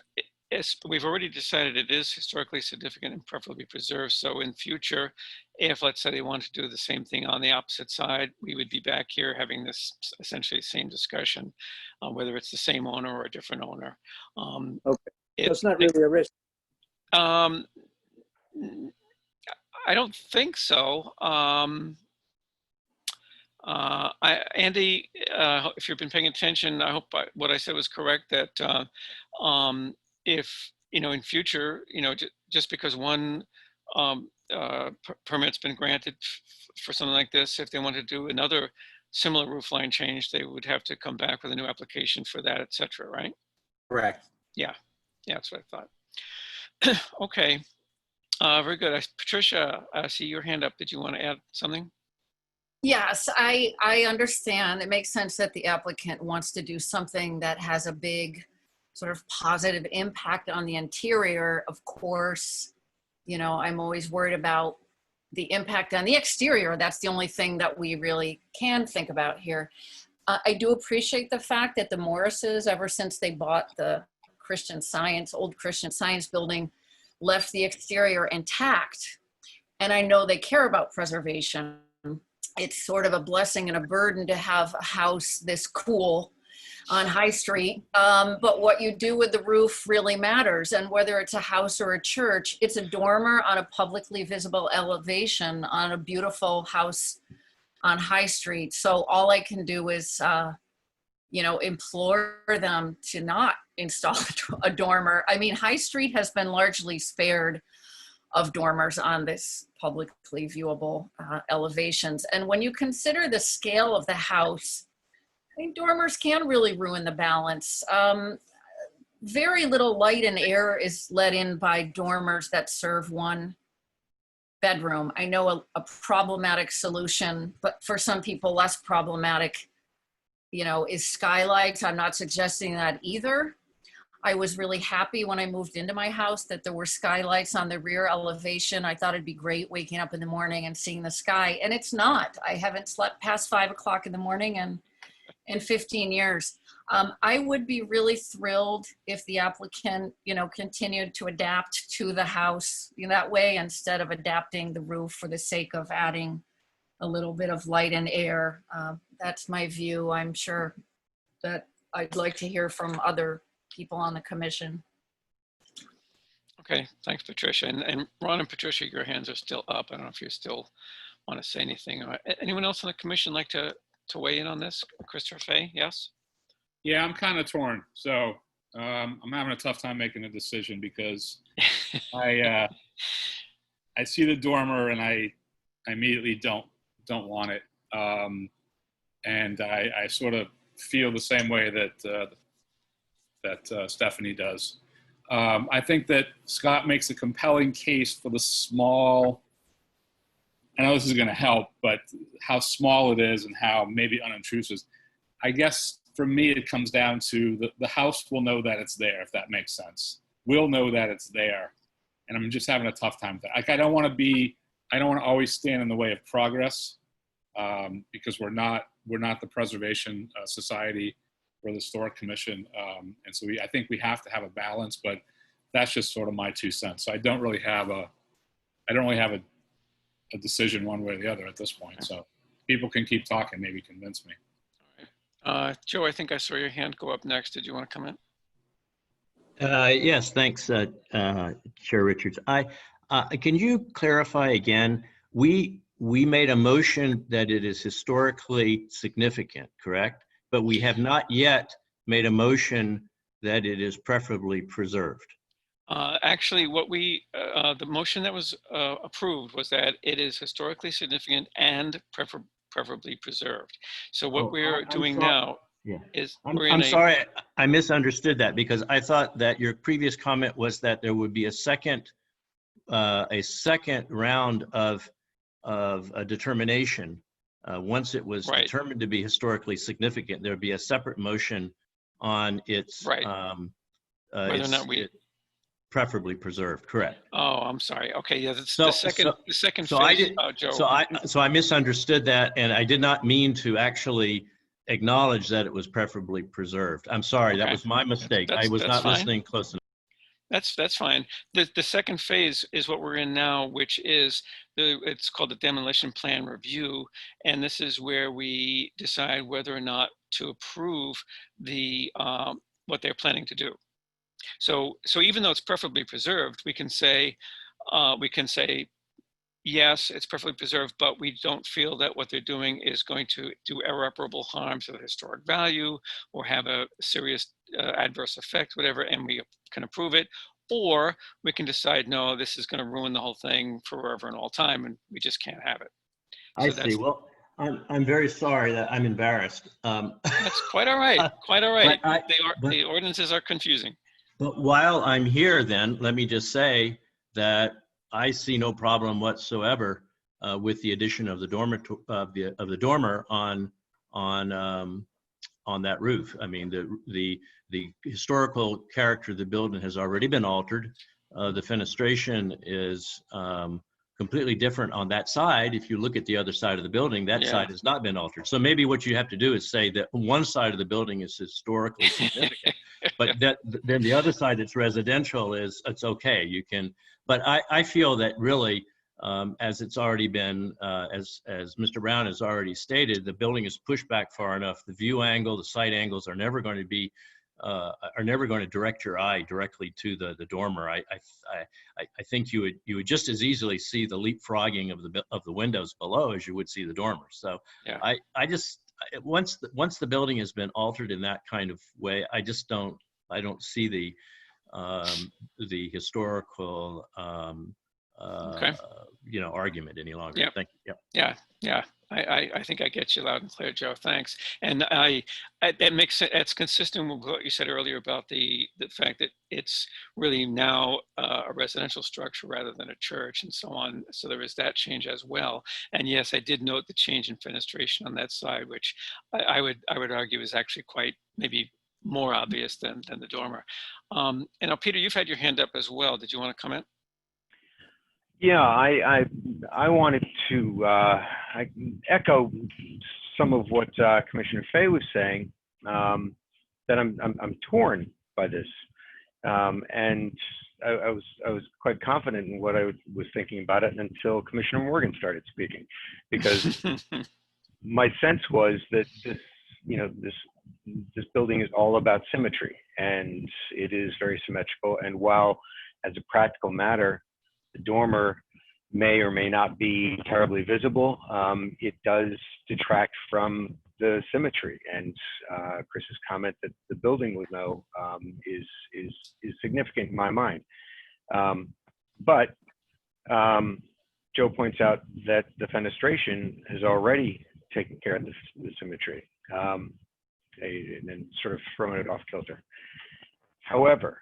we've already decided it is historically significant and preferably preserved. So in future, if let's say they want to do the same thing on the opposite side, we would be back here having this essentially same discussion, whether it's the same owner or a different owner. Okay, so it's not really a risk. I don't think so. Andy, if you've been paying attention, I hope what I said was correct, that if, in future, just because one permit's been granted for something like this, if they want to do another similar roof line change, they would have to come back with a new application for that, et cetera, right? Correct. Yeah, that's what I thought. Okay, very good. Patricia, I see your hand up. Did you want to add something? Yes, I understand. It makes sense that the applicant wants to do something that has a big sort of positive impact on the interior. Of course, I'm always worried about the impact on the exterior. That's the only thing that we really can think about here. I do appreciate the fact that the Morrises, ever since they bought the old Christian Science building, left the exterior intact. And I know they care about preservation. It's sort of a blessing and a burden to have a house this cool on High Street. But what you do with the roof really matters. And whether it's a house or a church, it's a dormer on a publicly visible elevation on a beautiful house on High Street. So all I can do is, implore them to not install a dormer. I mean, High Street has been largely spared of dormers on this publicly viewable elevations. And when you consider the scale of the house, I think dormers can really ruin the balance. Very little light and air is let in by dormers that serve one bedroom. I know a problematic solution, but for some people less problematic, is skylights. I'm not suggesting that either. I was really happy when I moved into my house that there were skylights on the rear elevation. I thought it'd be great waking up in the morning and seeing the sky, and it's not. I haven't slept past 5 o'clock in the morning in 15 years. I would be really thrilled if the applicant, continued to adapt to the house that way instead of adapting the roof for the sake of adding a little bit of light and air. That's my view. I'm sure that I'd like to hear from other people on the commission. Okay, thanks, Patricia. And Ron and Patricia, your hands are still up. I don't know if you still want to say anything. Anyone else on the commission like to weigh in on this? Christopher Fay, yes? Yeah, I'm kind of torn. So I'm having a tough time making a decision because I see the dormer and I immediately don't want it. And I sort of feel the same way that Stephanie does. I think that Scott makes a compelling case for the small, I know this is going to help, but how small it is and how maybe unobtrusive. I guess for me, it comes down to the house will know that it's there, if that makes sense. We'll know that it's there. And I'm just having a tough time with that. Like, I don't want to always stand in the way of progress because we're not the Preservation Society or the Historic Commission. And so I think we have to have a balance, but that's just sort of my 2 cents. So I don't really have a decision one way or the other at this point. So people can keep talking, maybe convince me. All right. Joe, I think I saw your hand go up next. Did you want to comment? Yes, thanks, Chair Richards. Can you clarify again? We made a motion that it is historically significant, correct? But we have not yet made a motion that it is preferably preserved. Actually, the motion that was approved was that it is historically significant and preferably preserved. So what we're doing now is I'm sorry, I misunderstood that because I thought that your previous comment was that there would be a second round of a determination. Once it was determined to be historically significant, there would be a separate motion on its whether or not we preferably preserved. Correct. Oh, I'm sorry. Okay, yeah, that's the second phase, Joe. So I misunderstood that, and I did not mean to actually acknowledge that it was preferably preserved. I'm sorry, that was my mistake. I was not listening close enough. That's fine. The second phase is what we're in now, which is it's called the demolition plan review. And this is where we decide whether or not to approve the what they're planning to do. So even though it's preferably preserved, we can say yes, it's perfectly preserved, but we don't feel that what they're doing is going to do irreparable harm to the historic value or have a serious adverse effect, whatever, and we can approve it. Or we can decide, no, this is going to ruin the whole thing forever and all time, and we just can't have it. I So see. Well, I'm very sorry that I'm embarrassed. That's quite all right. Quite all right. But The ordinances are confusing. But while I'm here, then let me just say that I see no problem whatsoever with the addition of the dormer on that roof. I mean, the historical character of the building has already been altered. The fenestration is completely different on that side. If you look at the other side of the building, that side has not been altered. So maybe what you have to do is say that one side of the building is historically significant, but then the other side that's residential it's okay. You can, but I feel that really, as it's already been, as Mr. Brown has already stated, the building is pushed back far enough. The view angle, the side angles are never going to be, are never going to direct your eye directly to the dormer. I think you would just as easily see the leapfrogging of the windows below as you would see the dormer. So yeah. I just once the building has been altered in that kind of way, I don't see the historical Okay. argument any longer. Yep. Thank you. Yeah. I think I get you loud and clear, Joe. Thanks. And that makes it. It's consistent with what you said earlier about the fact that it's really now a residential structure rather than a church, and so on. So there is that change as well. And yes, I did note the change in fenestration on that side, which I would argue is actually quite maybe more obvious than the dormer. And now, Peter, you've had your hand up as well. Did you want to comment? Yeah, I wanted to I echo some of what Commissioner Fay was saying. That I'm torn by this, and I was quite confident in what I was thinking about it until Commissioner Morgan started speaking, because my sense was that this building is all about symmetry, and it is very symmetrical. And while, as a practical matter, the dormer may or may not be terribly visible, it does detract from the symmetry. And Chris's comment that the building was no is significant in my mind. But Joe points out that the fenestration has already taken care of the symmetry, and then sort of thrown it off kilter. However,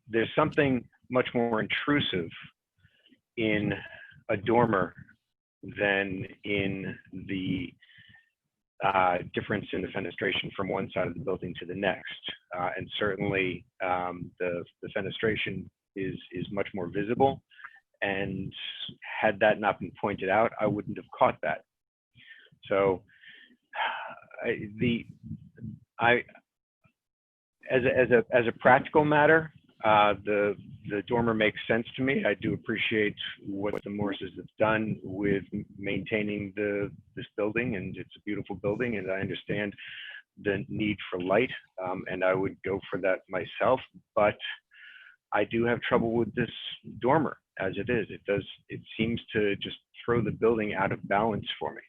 there's something much more intrusive in a dormer than in the difference in the fenestration from one side of the building to the next. And certainly the fenestration is much more visible. And had that not been pointed out, I wouldn't have caught that. So as a practical matter, the dormer makes sense to me. I do appreciate what the Morses have done with maintaining this building, and it's a beautiful building, and I understand the need for light, and I would go for that myself. But I do have trouble with this dormer as it is. It seems to just throw the building out of balance for me.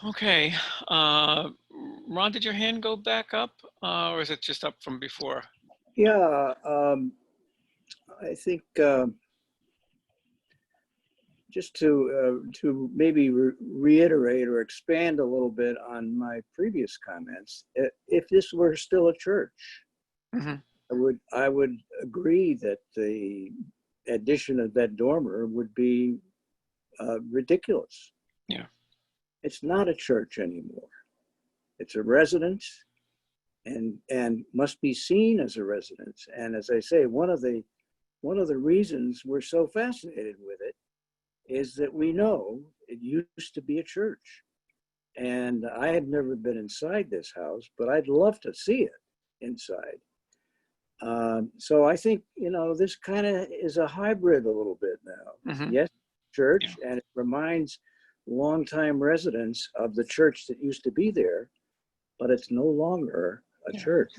Okay. Ron, did your hand go back up, or is it just up from before? Yeah, I think just to maybe reiterate or expand a little bit on my previous comments, if this were still a church, Mm-hmm. I would agree that the addition of that dormer would be ridiculous. Yeah. It's not a church anymore. It's a residence, and must be seen as a residence. And as I say, one of the reasons we're so fascinated with it is that we know it used to be a church, And I had never been inside this house, but I'd love to see it inside. So I think, you know, this kind of is a hybrid a little bit now. Mhm. Yes, church, Yeah. and it reminds longtime residents of the church that used to be there, but it's no longer a Yeah. church.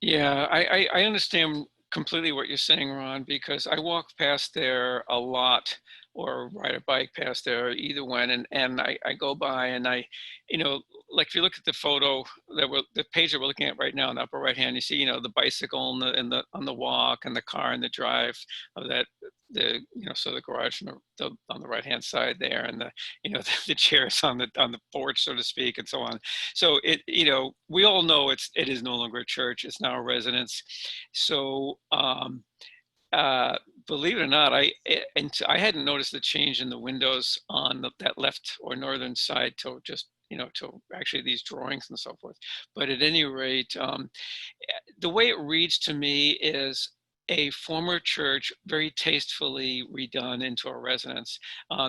Yeah, I understand completely what you're saying, Ron, because I walk past there a lot or ride a bike past there, either one, and I go by and you know, like if you look at the photo the page that we're looking at right now in the upper right hand, you see, you know, the bicycle and the on the walk and the car and the drive of that, you know, so the garage on the right hand side there, and the, you know, the chairs on the porch, so to speak, and so on. So it, you know, we all know it is no longer a church, it's now a residence. So believe it or not, I hadn't noticed the change in the windows on that left or northern side till just, you know, till actually these drawings and so forth. But at any rate, the way it reads to me is a former church very tastefully redone into a residence.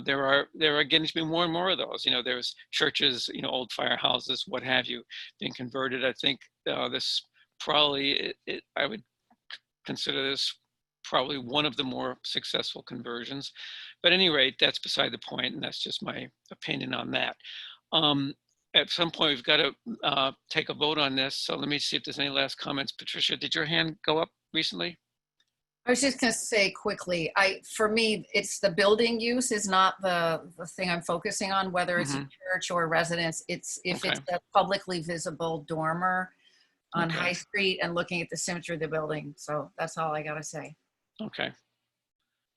There are getting to be more and more of those. You know, there's churches, you know, old firehouses, what have you, being converted. I think this probably, I would consider this probably one of the more successful conversions. But at any rate, that's beside the point, and that's just my opinion on that. At some point, we've got to take a vote on this. So let me see if there's any last comments. Patricia, did your hand go up recently? I was just going to say quickly, for me, it's the building use is not the thing I'm focusing on, whether it's a church or a residence. It's if it's a publicly visible dormer on High Street and looking at the symmetry of the building. So that's all I got to say. Okay,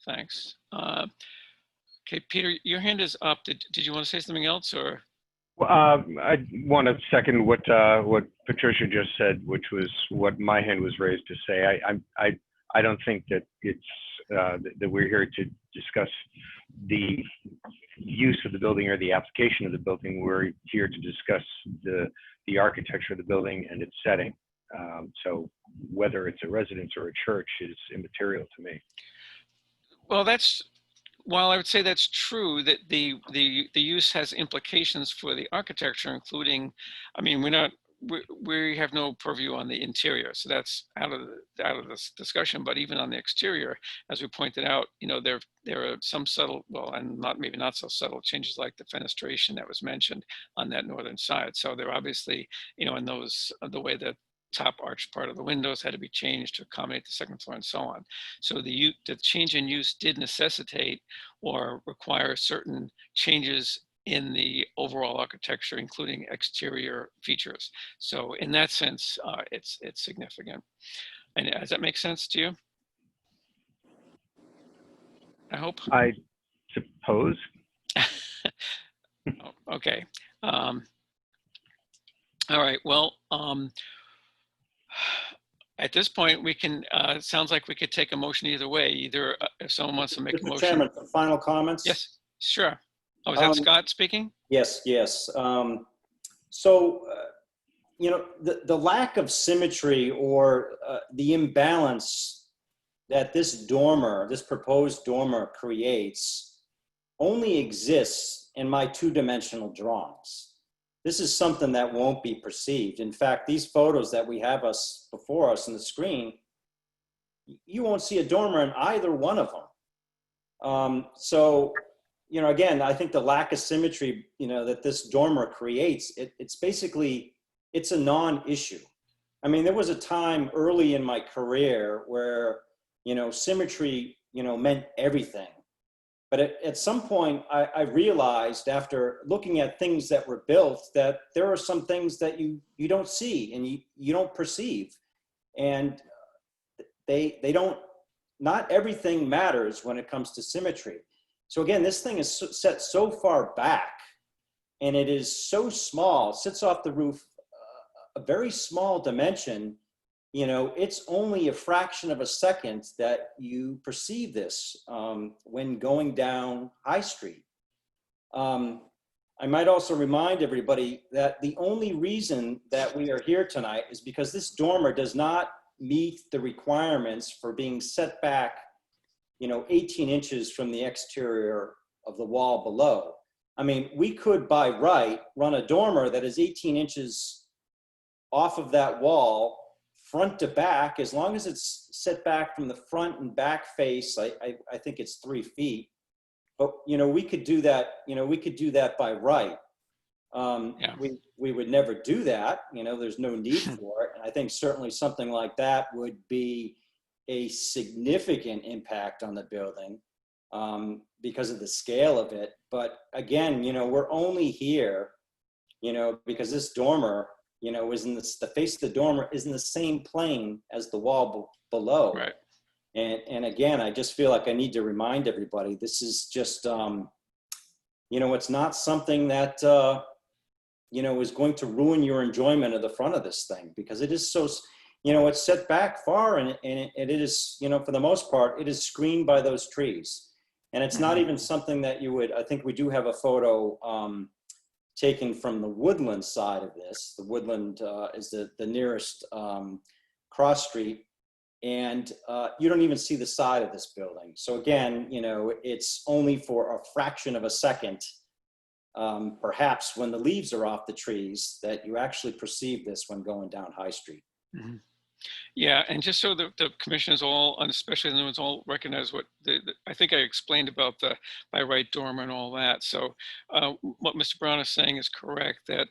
thanks. Okay, Peter, your hand is up. Did you want to say something else, or? Well, I want to second what Patricia just said, which was what my hand was raised to say. I don't think that it's that we're here to discuss the use of the building or the application of the building. We're here to discuss the architecture of the building and its setting. So whether it's a residence or a church is immaterial to me. Well, while I would say that's true, that the use has implications for the architecture, including, I mean, we have no purview on the interior, so that's out of this discussion. But even on the exterior, as we pointed out, you know, there are some subtle, well, and maybe not so subtle changes like the fenestration that was mentioned on that northern side. So they're obviously, you know, in those, the way that top arch part of the windows had to be changed to accommodate the second floor and so on. So the change in use did necessitate or require certain changes in the overall architecture, including exterior features. So in that sense, it's significant. And does that make sense to you? I hope. I suppose. Oh, okay. All right. Well, at this point, we can, it sounds like we could take a motion either way. Either if someone wants to make a Mr. motion. Chairman, for final comments? Yes, sure. Oh, is that Scott speaking? Yes. You know, the lack of symmetry or the imbalance that this proposed dormer creates only exists in my two-dimensional drawings. This is something that won't be perceived. In fact, these photos that we have before us on the screen, you won't see a dormer in either one of them. So, you know, again, I think the lack of symmetry, you know, that this dormer creates, it's a non-issue. I mean, there was a time early in my career where, you know, symmetry, you know, meant everything. But at some point, I realized after looking at things that were built that there are some things that you don't see and you don't perceive. And they don't, not everything matters when it comes to symmetry. So again, this thing is set so far back and it is so small, sits off the roof, a very small dimension. You know, it's only a fraction of a second that you perceive this when going down High Street. I might also remind everybody that the only reason that we are here tonight is because this dormer does not meet the requirements for being set back, you know, 18 inches from the exterior of the wall below. I mean, we could by right run a dormer that is 18 inches off of that wall, front to back, as long as it's set back from the front and back face. I think it's 3 feet. But, you know, we could do that, you know, we could do that by right. We would never do that. You know, there's no need for it. And I think certainly something like that would be a significant impact on the building because of the scale of it. But again, you know, we're only here, you know, because this dormer, you know, is in the face of the dormer is in the same plane as the wall below. Right. And again, I just feel like I need to remind everybody, this is just, you know, it's not something that, you know, is going to ruin your enjoyment of the front of this thing, because it is so, you know, it's set back far, and it is, you know, for the most part, it is screened by those trees. And it's not even something that you would, I think we do have a photo taken from the woodland side of this. The woodland is the nearest cross street. And you don't even see the side of this building. So again, you know, it's only for a fraction of a second, perhaps when the leaves are off the trees, that you actually perceive this when going down High Street. Mm-hmm. Yeah, and just so the commissioners all, and especially the new ones, all recognize what I think I explained about the by right dormer and all that. So what Mr. Brown is saying is correct, that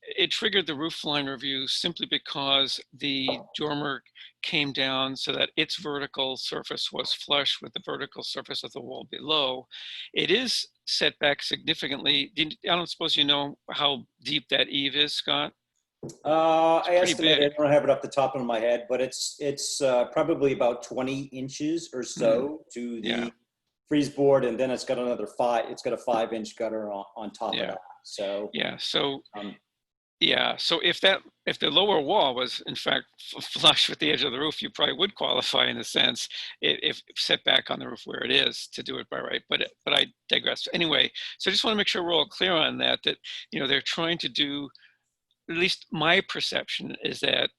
it triggered the roof line review simply because the dormer came down so that its vertical surface was flush with the vertical surface of the wall below. It is set back significantly. I don't suppose you know how deep that eave is, Scott? I estimate, I don't have it off the top of my head, but it's probably about 20 inches or so to the freeze board, and then it's got another 5. It's got a 5-inch gutter on top of that. So so if the lower wall was in fact flush with the edge of the roof, you probably would qualify in a sense if set back on the roof where it is to do it by right. But I digress. Anyway, so I just want to make sure we're all clear on that. That, you know, they're trying to do. At least my perception is that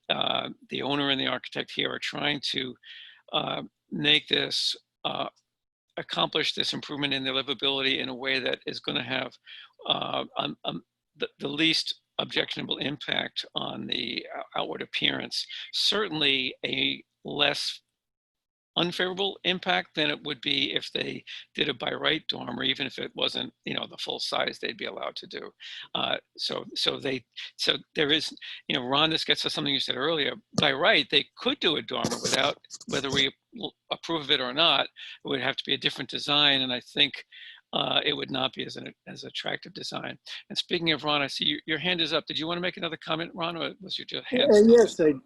the owner and the architect here are trying to make this, accomplish this improvement in the livability in a way that is going to have the least objectionable impact on the outward appearance. Certainly a less unfavorable impact than it would be if they did a by right dormer, even if it wasn't, you know, the full size they'd be allowed to do. So there is, you know, Ron, this gets to something you said earlier. By right, they could do a dormer without, whether we approve of it or not, it would have to be a different design, and I think it would not be as attractive design. And speaking of Ron, I see your hand is up. Did you want to make another comment, Ron, or was your hand?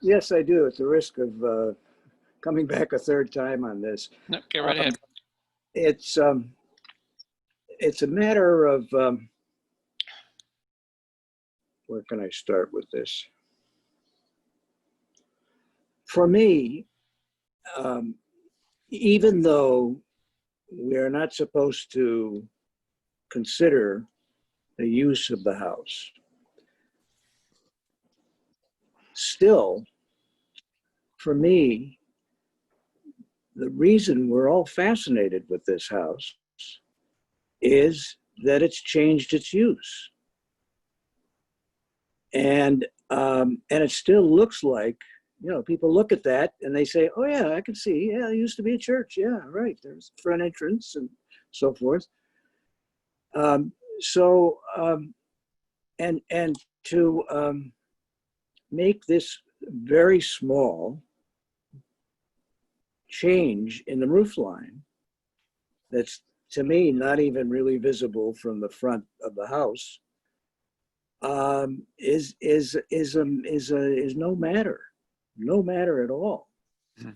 Yes, I do. At the risk of coming back a third time on this. No, get right ahead. It's a matter of, where can I start with this? For me, even though we're not supposed to consider the use of the house, still, for me, the reason we're all fascinated with this house is that it's changed its use. And it still looks like, you know, people look at that and they say, oh yeah, I can see, yeah, it used to be a church. Yeah, right, there's a front entrance and so forth. And to make this very small change in the roof line that's, to me, not even really visible from the front of the house, is no matter at all. Mm-hmm.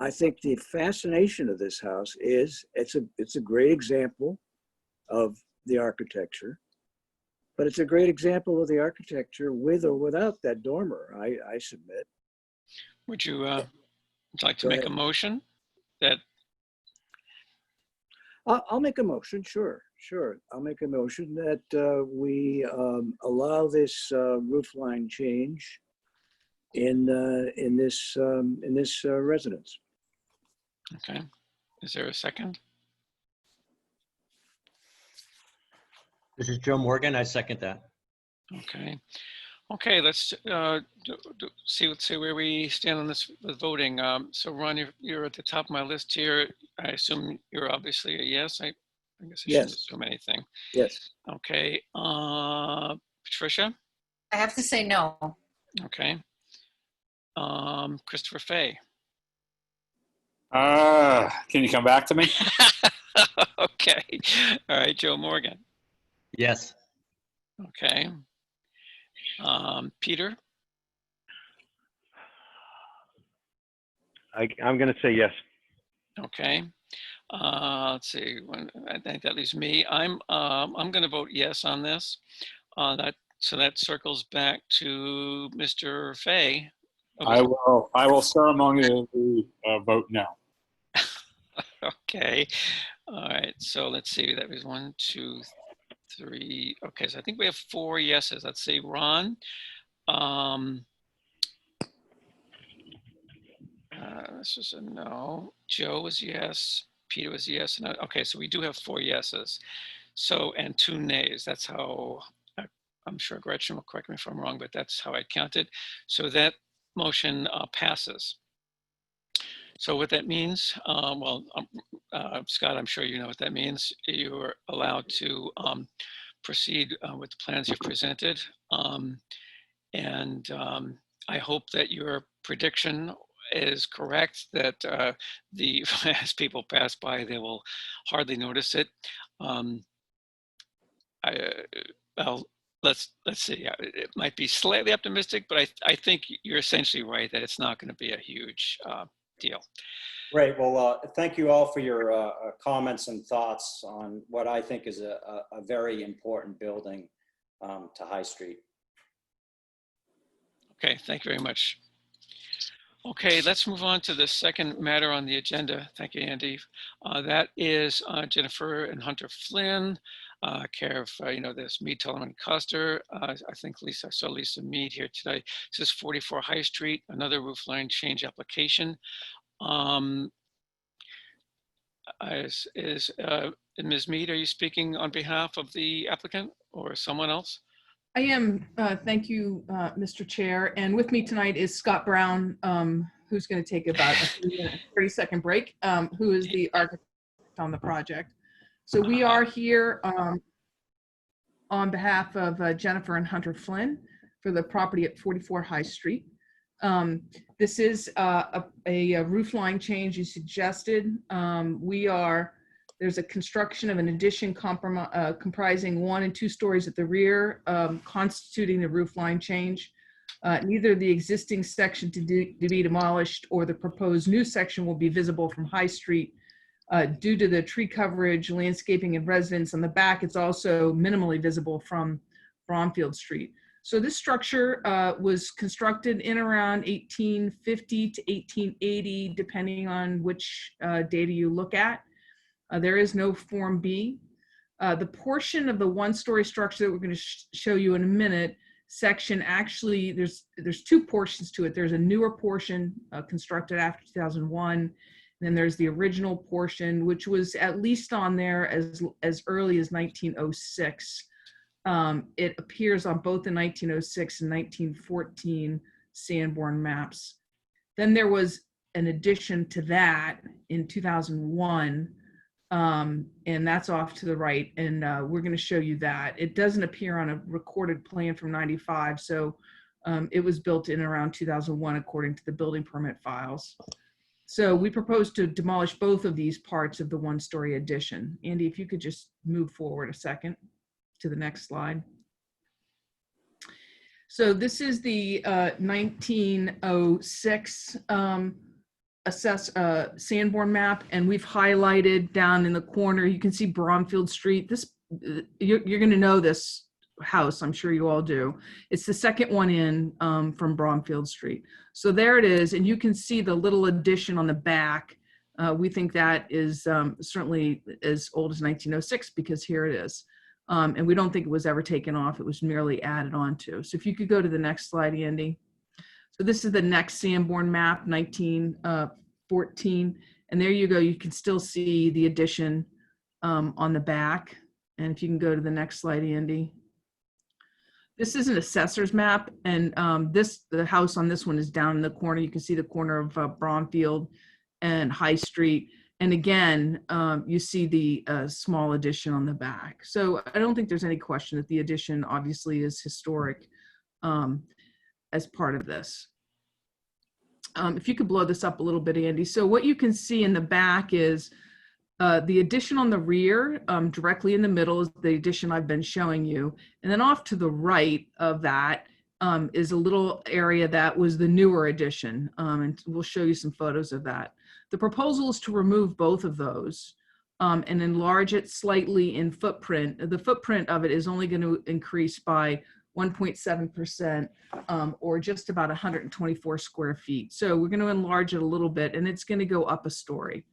I think the fascination of this house is it's a great example of the architecture, but it's a great example of the architecture with or without that dormer, I submit. Would you like to make a motion that? I'll make a motion, sure. I'll make a motion that we allow this roof line change in this residence. Okay. Is there a second? This is Joe Morgan. I second that. Okay. Okay, let's see where we stand on this with voting. So Ron, you're at the top of my list here. I assume you're obviously a yes. I guess I shouldn't Yes. assume anything. Yes. Okay. Patricia? I have to say no. Okay. Christopher Fay? Can you come back to me? Okay. All right, Joe Morgan? Yes. Okay. Peter? I'm going to say yes. Okay. Let's see. I think that leaves me. I'm going to vote yes on this. So that circles back to Mr. Fay. I will ceremonially vote no. Okay. All right. So let's see. That was 1, 2, 3. Okay. So I think we have 4 yeses. Let's see. Ron. This is a no. Joe was yes. Peter was yes. And okay. So we do have 4 yeses. So, and 2 nays. That's how, I'm sure Gretchen will correct me if I'm wrong, but that's how I counted. So that motion passes. So what that means, Scott, I'm sure you know what that means. You're allowed to proceed with the plans you've presented. I hope that your prediction is correct, that as people pass by, they will hardly notice it. Let's see. It might be slightly optimistic, but I think you're essentially right that it's not going to be a huge deal. Great. Well, thank you all for your comments and thoughts on what I think is a very important building to High Street. Okay, thank you very much. Okay, let's move on to the second matter on the agenda. Thank you, Andy. That is Jennifer and Hunter Flynn, care of this Mead, Tullam and Custer. I think I saw Lisa Mead here today. This is 44 High Street, another roof line change application. Ms. Mead, are you speaking on behalf of the applicant or someone else? I am. Thank you, Mr. Chair. And with me tonight is Scott Brown, who's going to take about a 30-second break, who is the architect on the project. So we are here on behalf of Jennifer and Hunter Flynn for the property at 44 High Street. This is a roof line change you suggested. There's a construction of an addition comprising 1 and 2 stories at the rear, constituting the roof line change. Neither the existing section to be demolished or the proposed new section will be visible from High Street. Due to the tree coverage, landscaping, and residence on the back, it's also minimally visible from Bromfield Street. So this structure was constructed in around 1850 to 1880, depending on which data you look at. There is no Form B. The portion of the 1-story structure that we're going to show you in a minute, section, actually, there's 2 portions to it. There's a newer portion constructed after 2001. And then there's the original portion, which was at least on there as early as 1906. It appears on both the 1906 and 1914 Sanborn maps. Then there was an addition to that in 2001. And that's off to the right, and we're going to show you that. It doesn't appear on a recorded plan from 95, so it was built in around 2001 according to the building permit files. So we propose to demolish both of these parts of the 1-story addition. Andy, if you could just move forward a second to the next slide. So this is the 1906 Assess Sanborn Map, and we've highlighted down in the corner, you can see Bromfield Street. This you're going to know this house, I'm sure you all do. It's the second one in from Bromfield Street. So there it is, and you can see the little addition on the back. We think that is certainly as old as 1906 because here it is. And we don't think it was ever taken off. It was merely added onto. So if you could go to the next slide, Andy. So this is the next Sanborn map, 1914. And there you go. You can still see the addition on the back. And if you can go to the next slide, Andy. This is an assessor's map, and the house on this one is down in the corner. You can see the corner of Bromfield and High Street. And again, you see the small addition on the back. So I don't think there's any question that the addition obviously is historic as part of this. If you could blow this up a little bit, Andy. So what you can see in the back is the addition on the rear, directly in the middle, is the addition I've been showing you. And then off to the right of that is a little area that was the newer addition. And we'll show you some photos of that. The proposal is to remove both of those and enlarge it slightly in footprint. The footprint of it is only going to increase by 1.7% or just about 124 square feet. So we're going to enlarge it a little bit, and it's going to go up a story.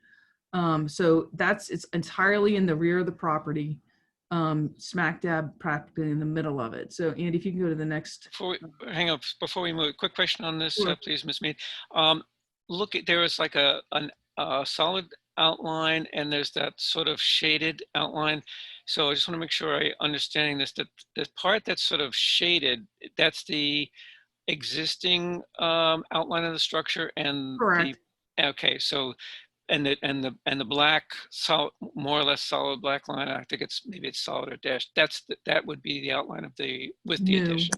So it's entirely in the rear of the property, smack dab practically in the middle of it. So Andy, if you can go to the next. Before we move, quick question on this, Sure. please, Ms. Mead. There is like a solid outline, and there's that sort of shaded outline. So I just want to make sure I understanding this, that the part that's sort of shaded, that's the existing outline of the structure, and Correct. Okay, so and the black solid, more or less solid black line, I think maybe it's solid or dashed, that would be the outline of the New. addition.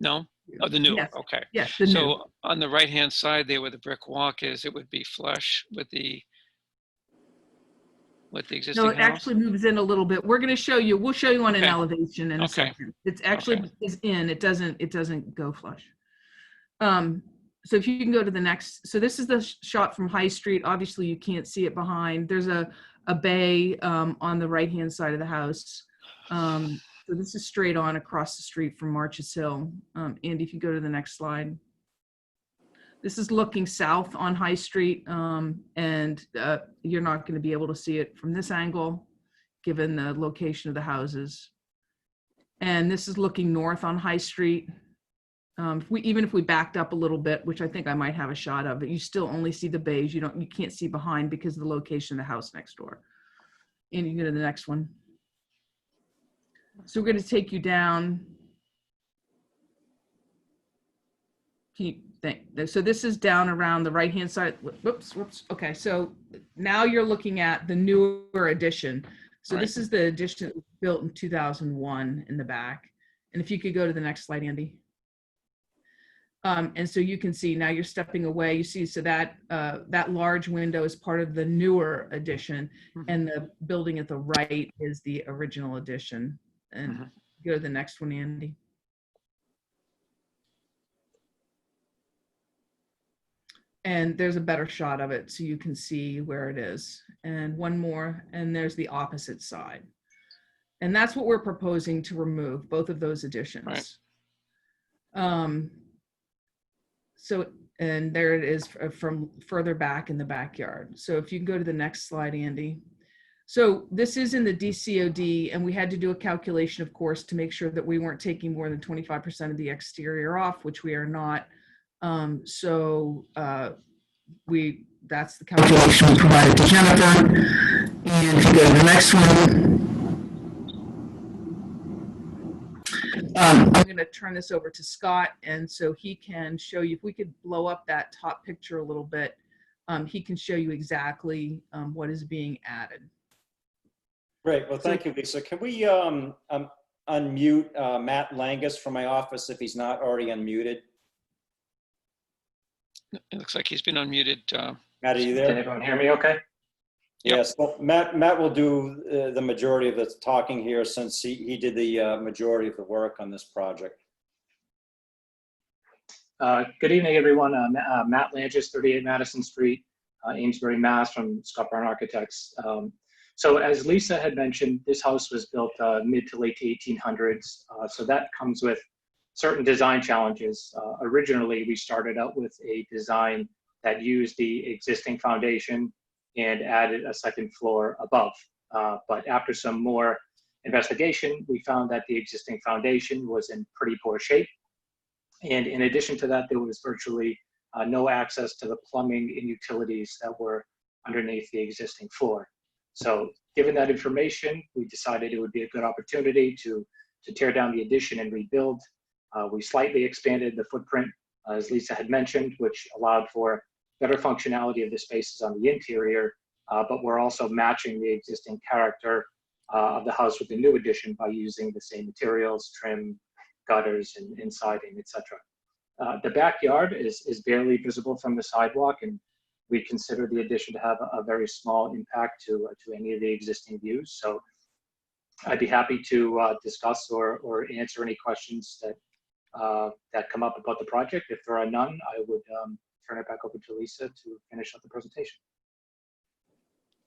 No? Oh, the new Yes. one. Okay. Yes, the new. So on the right hand side there where the brick walk is, it would be flush with the existing No, it house? actually moves in a little bit. We'll show you on an Okay. elevation in a Okay. second. It's actually is in, it doesn't go flush. So if you can go to the next, so this is the shot from High Street. Obviously you can't see it behind. There's a bay on the right-hand side of the house. So this is straight on across the street from Marches Hill. Andy, if you go to the next slide. This is looking south on High Street, and you're not going to be able to see it from this angle, given the location of the houses. And this is looking north on High Street. Even if we backed up a little bit, which I think I might have a shot of it, you still only see the bays. You can't see behind because of the location of the house next door. And you go to the next one. So we're going to take you down. So this is down around the right-hand side. Whoops. Okay, so now you're looking at the newer addition. So Right. This is the addition that was built in 2001 in the back. And if you could go to the next slide, Andy. And so you can see now you're stepping away. You see, so that that large window is part of the newer addition, and the building at the right is the original addition. And go to the next one, Andy. And there's a better shot of it so you can see where it is. And one more, and there's the opposite side. And that's what we're proposing to remove, both of those additions. Right. And there it is from further back in the backyard. So if you can go to the next slide, Andy. So this is in the DCOD, and we had to do a calculation, of course, to make sure that we weren't taking more than 25% of the exterior off, which we are not. That's the calculation we provided to Jennifer. And if you go to the next one, I'm going to turn this over to Scott, and so he can show you, if we could blow up that top picture a little bit, he can show you exactly what is being added. Great. Well, thank you, Lisa. Can we unmute Matt Langus from my office if he's not already unmuted? It looks like he's been unmuted. Matt, are you there? Can everyone hear me okay? Yep. Yes. Well, Matt will do the majority of the talking here since he did the majority of the work on this project. Good evening, everyone. Matt Langus, 38 Madison Street, Amesbury, Mass. From Scott Brown Architects. So as Lisa had mentioned, this house was built mid to late 1800s. So that comes with certain design challenges. Originally, we started out with a design that used the existing foundation and added a second floor above. But after some more investigation, we found that the existing foundation was in pretty poor shape. And in addition to that, there was virtually no access to the plumbing and utilities that were underneath the existing floor. So given that information, we decided it would be a good opportunity to tear down the addition and rebuild. We slightly expanded the footprint, as Lisa had mentioned, which allowed for better functionality of the spaces on the interior, but we're also matching the existing character of the house with the new addition by using the same materials, trim, gutters, and siding, etc. The backyard is barely visible from the sidewalk, and we consider the addition to have a very small impact to any of the existing views. So I'd be happy to discuss or answer any questions that come up about the project. If there are none, I would turn it back over to Lisa to finish up the presentation.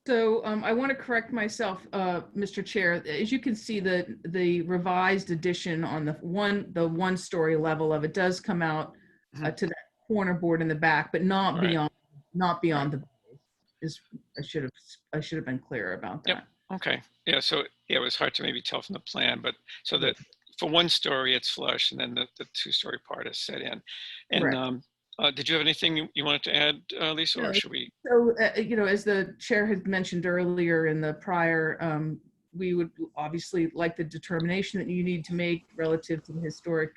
So I want to correct myself, Mr. Chair. As you can see, the revised addition on the one-story level of it does come out to that corner board in the back, but not beyond the. I should have been clear about that. Yep. Okay. Yeah. So yeah, it was hard to maybe tell from the plan, but so that for one story it's flush, and then the two-story part is set in. And did you have anything you wanted to add, Lisa, or should we? So, as the chair had mentioned earlier in the prior, we would obviously like the determination that you need to make relative to the historic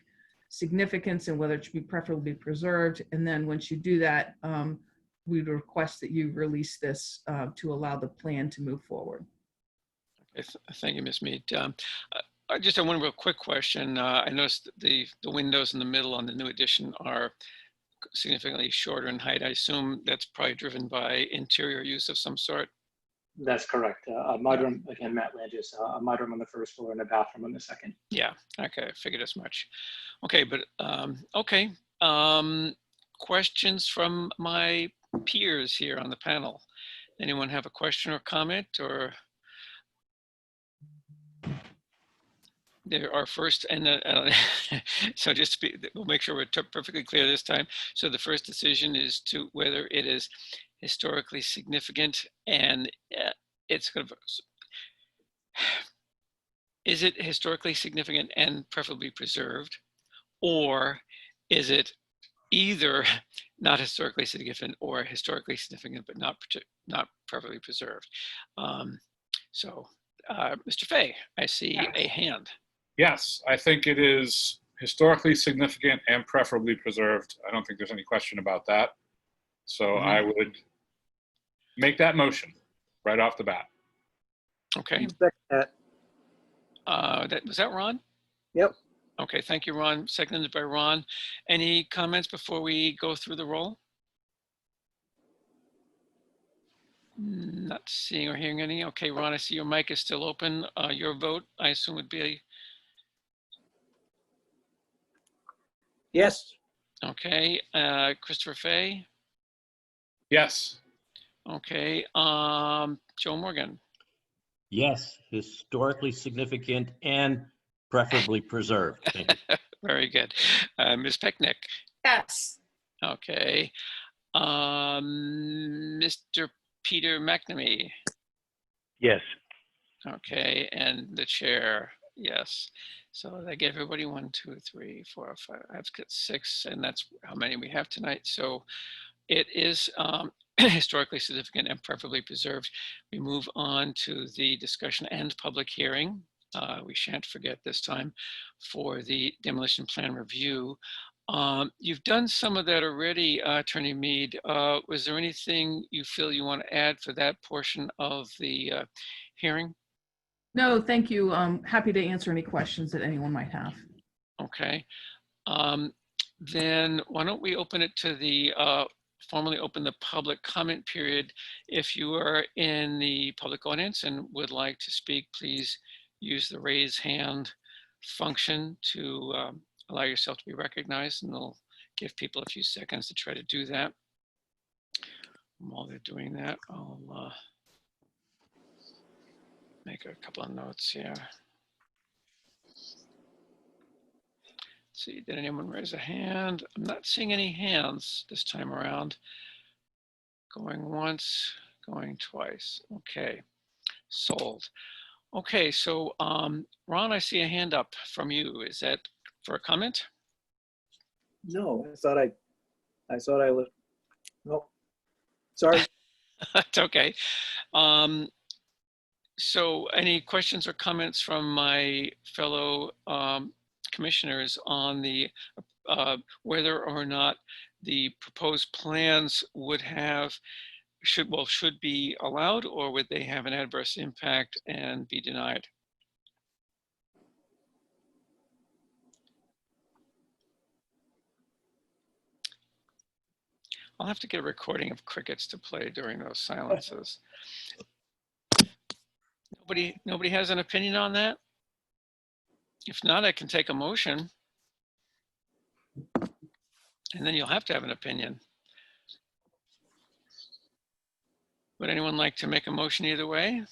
significance and whether it should be preferably preserved. And then once you do that, we'd request that you release this to allow the plan to move forward. Okay, thank you, Ms. Mead. I just have one real quick question. I noticed the windows in the middle on the new addition are significantly shorter in height. I assume that's probably driven by interior use of some sort. That's correct. A mudroom, again, Matt Langis, a mudroom on the first floor and a bathroom on the second. Yeah, okay, I figured as much. Okay, but okay. Questions from my peers here on the panel. Anyone have a question or comment, or? There are first, and so just to we'll make sure we're perfectly clear this time. So the first decision is to whether it is historically significant, and it's kind of, is it historically significant and preferably preserved, or is it either not historically significant or historically significant but not preferably preserved? So Mr. Fay, I see a hand. Yes, I think it is historically significant and preferably preserved. I don't think there's any question about that. So I would make that motion right off the bat. Okay. Was that Ron? Yep. Okay, thank you, Ron. Seconded by Ron. Any comments before we go through the roll? Not seeing or hearing any. Okay, Ron, I see your mic is still open. Your vote, I assume, would be Yes. okay. Christopher Fay. Yes. Okay. Joe Morgan. Yes, historically significant and preferably preserved. Thank you. Very good. Ms. Pecknick. Yes. Okay. Mr. Peter McNamee. Yes. Okay, and the chair, yes. So I gave everybody 1, 2, 3, 4, 5. I've got 6, and that's how many we have tonight. So it is historically significant and preferably preserved. We move on to the discussion and public hearing. We shan't forget this time for the demolition plan review. You've done some of that already, Attorney Mead. Was there anything you feel you want to add for that portion of the hearing? No, thank you. I'm happy to answer any questions that anyone might have. Okay. Then why don't we open it to the, formally open the public comment period. If you are in the public audience and would like to speak, please use the raise hand function to allow yourself to be recognized, and they'll give people a few seconds to try to do that. While they're doing that, I'll make a couple of notes here. Let's see, did anyone raise a hand? I'm not seeing any hands this time around. Going once, going twice. Okay, sold. Okay, so Ron, I see a hand up from you. Is that for a comment? No, I thought I was, no, sorry. It's okay. So any questions or comments from my fellow commissioners on the whether or not the proposed plans would have should be allowed, or would they have an adverse impact and be denied? I'll have to get a recording of crickets to play during those silences. Nobody has an opinion on that? If not, I can take a motion. And then you'll have to have an opinion. Would anyone like to make a motion either way?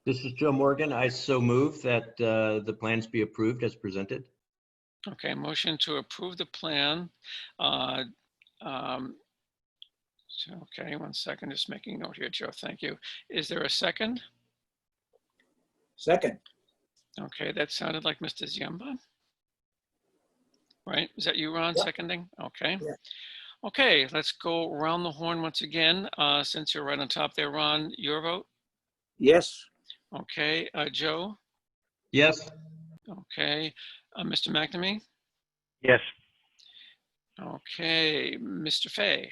This is Joe Morgan. I so move that the plans be approved as presented. Okay, motion to approve the plan. Okay, 1 second, just making note here, Joe, thank you. Is there a second? Second. Okay, that sounded like Mr. Ziemba. Right, is that you, Ron, Yep. seconding? Okay. Yeah. Okay, let's go around the horn once again. Since you're right on top there, Ron, your vote? Yes. Okay, Joe? Yes. Okay, Mr. McNamee? Yes. Okay, Mr. Fay?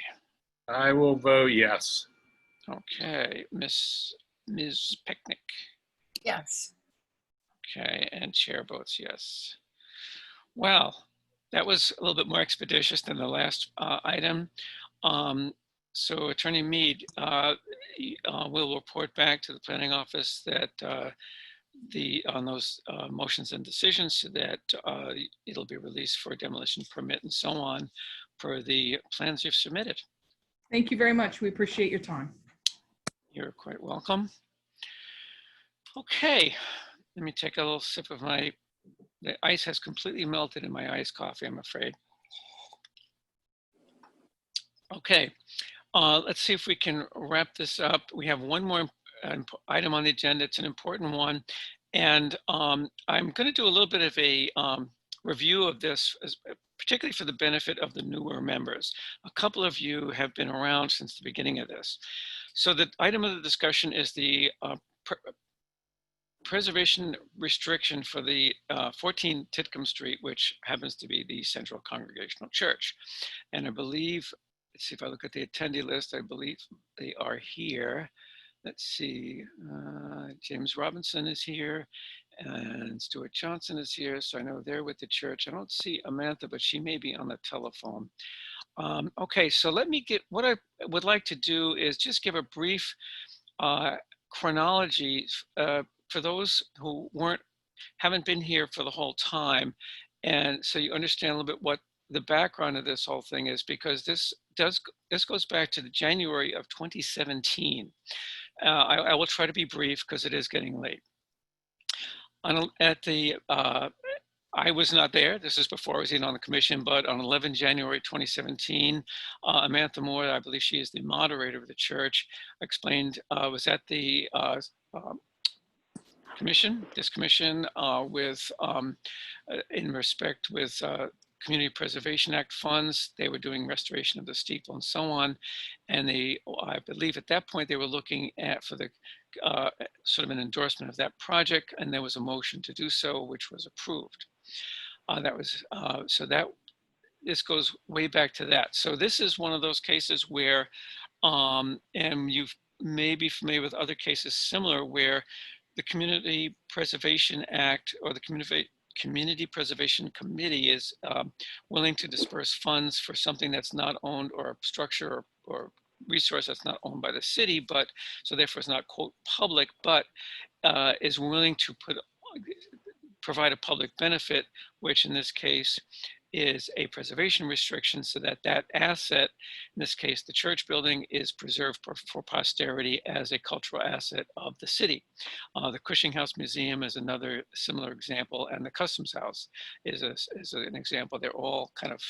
I will vote yes. Okay, Ms. Picnic? Yes. Okay, and chair votes yes. Well, that was a little bit more expeditious than the last item. So Attorney Mead will report back to the planning office that on those motions and decisions so that it'll be released for demolition permit and so on per the plans you've submitted. Thank you very much. We appreciate your time. You're quite welcome. Okay, let me take a little sip of the ice has completely melted in my iced coffee, I'm afraid. Okay, let's see if we can wrap this up. We have one more item on the agenda. It's an important one. And I'm going to do a little bit of a review of this, particularly for the benefit of the newer members. A couple of you have been around since the beginning of this. So the item of the discussion is the preservation restriction for the 14 Titcomb Street, which happens to be the Central Congregational Church. And I believe, let's see if I look at the attendee list, I believe they are here. Let's see, James Robinson is here and Stuart Johnson is here. So I know they're with the church. I don't see Amantha, but she may be on the telephone. Okay, so let me get, what I would like to do is just give a brief chronology for those who haven't been here for the whole time. And so you understand a little bit what the background of this whole thing is, because this goes back to the January of 2017. I will try to be brief because it is getting late. I was not there. This is before I was even on the commission, but on 11 January 2017, Amantha Moore, I believe she is the moderator of the church, explained, was at the commission, in respect with Community Preservation Act funds. They were doing restoration of the steeple and so on. And I believe at that point, they were looking at for the sort of an endorsement of that project. And there was a motion to do so, which was approved. This goes way back to that. So this is one of those cases where, and you may be familiar with other cases similar, where the Community Preservation Act or the Community Preservation Committee is willing to disperse funds for something that's not owned, or a structure or resource that's not owned by the city, but so therefore it's not, quote, public, but is willing to provide a public benefit, which in this case is a preservation restriction, so that that asset, in this case the church building, is preserved for posterity as a cultural asset of the city. The Cushing House Museum is another similar example, and the Customs House is an example. They're all kind of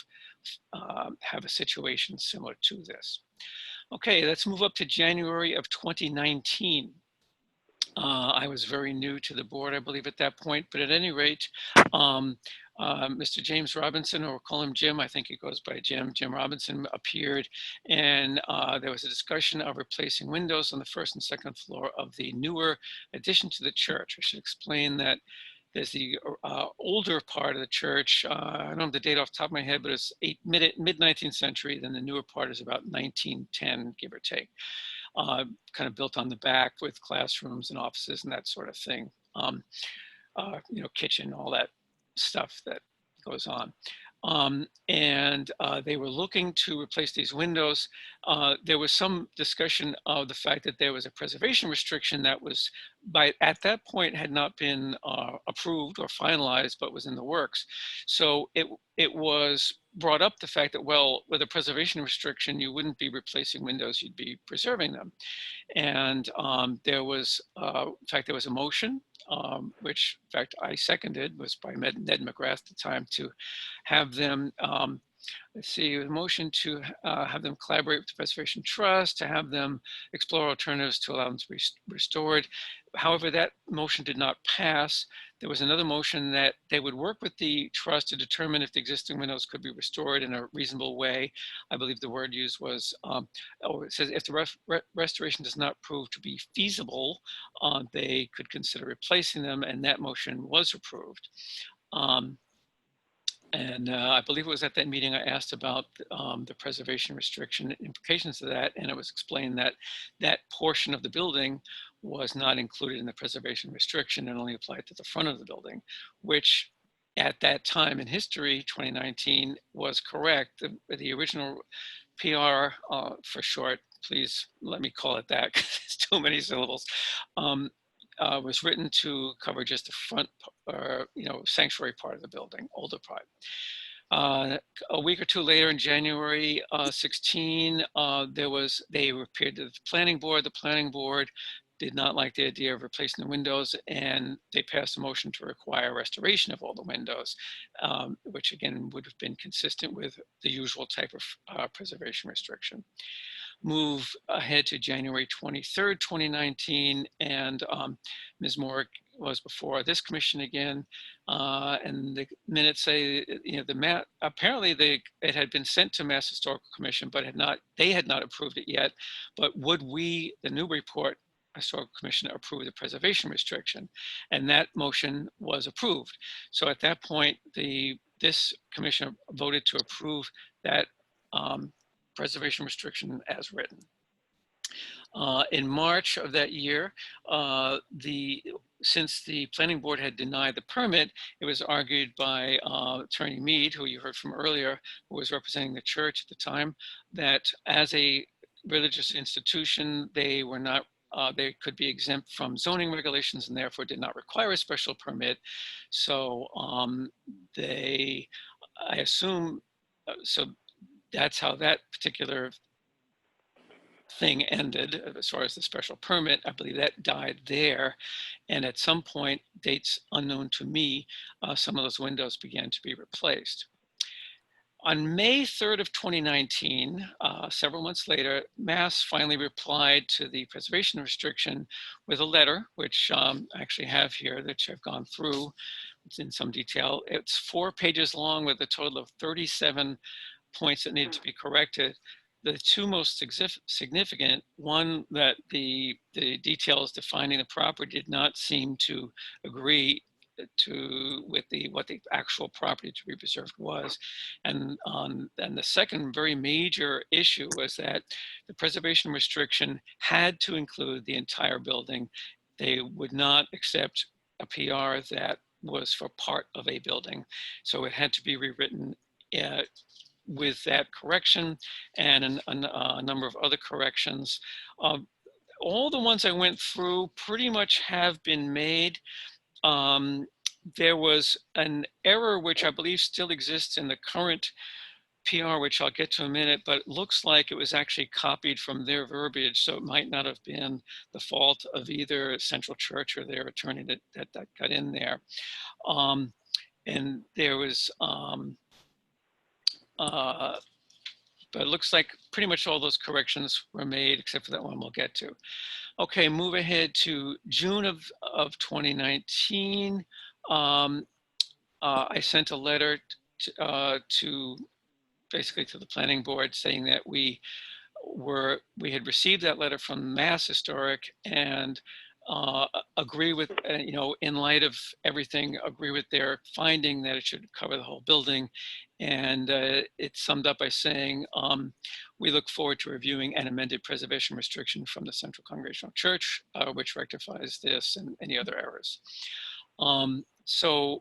have a situation similar to this. Okay, let's move up to January of 2019. I was very new to the board, I believe, at that point. But at any rate, Mr. James Robinson, or we'll call him Jim, I think he goes by Jim Robinson, appeared, and there was a discussion of replacing windows on the first and second floor of the newer addition to the church. I should explain that there's the older part of the church. I don't have the date off the top of my head, but it's mid 19th century. Then the newer part is about 1910, give or take. Kind of built on the back with classrooms and offices and that sort of thing. You know, kitchen, all that stuff that goes on. And they were looking to replace these windows. There was some discussion of the fact that there was a preservation restriction that was, at that point, had not been approved or finalized, but was in the works. So it was brought up the fact that, well, with a preservation restriction, you wouldn't be replacing windows, you'd be preserving them. And there was, in fact, there was a motion, which in fact I seconded, was by Ned McGrath at the time, to have them, let's see, a motion to have them collaborate with the Preservation Trust, to have them explore alternatives to allow them to be restored. However, that motion did not pass. There was another motion that they would work with the trust to determine if the existing windows could be restored in a reasonable way. I believe the word used was, it says if the restoration does not prove to be feasible, they could consider replacing them, and that motion was approved. And I believe it was at that meeting I asked about the preservation restriction implications of that, and it was explained that that portion of the building was not included in the preservation restriction and only applied to the front of the building, which at that time in history, 2019, was correct. The original PR, for short, please let me call it that because it's too many syllables, was written to cover just the front, you know, sanctuary part of the building, older part. A week or two later, in January 16, they appeared to the planning board. The planning board did not like the idea of replacing the windows, and they passed a motion to require restoration of all the windows, which again would have been consistent with the usual type of preservation restriction. Move ahead to January 23rd, 2019, and Ms. Moore was before this commission again, and the minutes say, you know, the map, apparently it had been sent to Mass Historical Commission, but they had not approved it yet. But would we, the Newburyport Historical Commission, approve the preservation restriction? And that motion was approved. So at that point, this commission voted to approve that preservation restriction as written. In March of that year, since the planning board had denied the permit, it was argued by Attorney Mead, who you heard from earlier, who was representing the church at the time, that as a religious institution, they were not, they could be exempt from zoning regulations and therefore did not require a special permit. So I assume, so that's how that particular thing ended as far as the special permit. I believe that died there. And at some point, dates unknown to me, some of those windows began to be replaced. On May 3rd of 2019, several months later, Mass finally replied to the preservation restriction with a letter, which I actually have here, that I've gone through. It's in some detail. It's 4 pages long with a total of 37 points that needed to be corrected. The two most significant, one, that the details defining the property did not seem to agree with what the actual property to be preserved was. And the second very major issue was that the preservation restriction had to include the entire building. They would not accept a PR that was for part of a building. So it had to be rewritten with that correction and a number of other corrections. All the ones I went through pretty much have been made. There was an error which I believe still exists in the current PR, which I'll get to in a minute, but it looks like it was actually copied from their verbiage, so it might not have been the fault of either Central Church or their attorney that got in there. And there was, but it looks like pretty much all those corrections were made, except for that one we'll get to. Okay, move ahead to June of 2019. I sent a letter to basically to the planning board saying that we had received that letter from Mass Historic and agree with, in light of everything, agree with their finding that it should cover the whole building. And it's summed up by saying, we look forward to reviewing an amended preservation restriction from the Central Congregational Church, which rectifies this and any other errors. So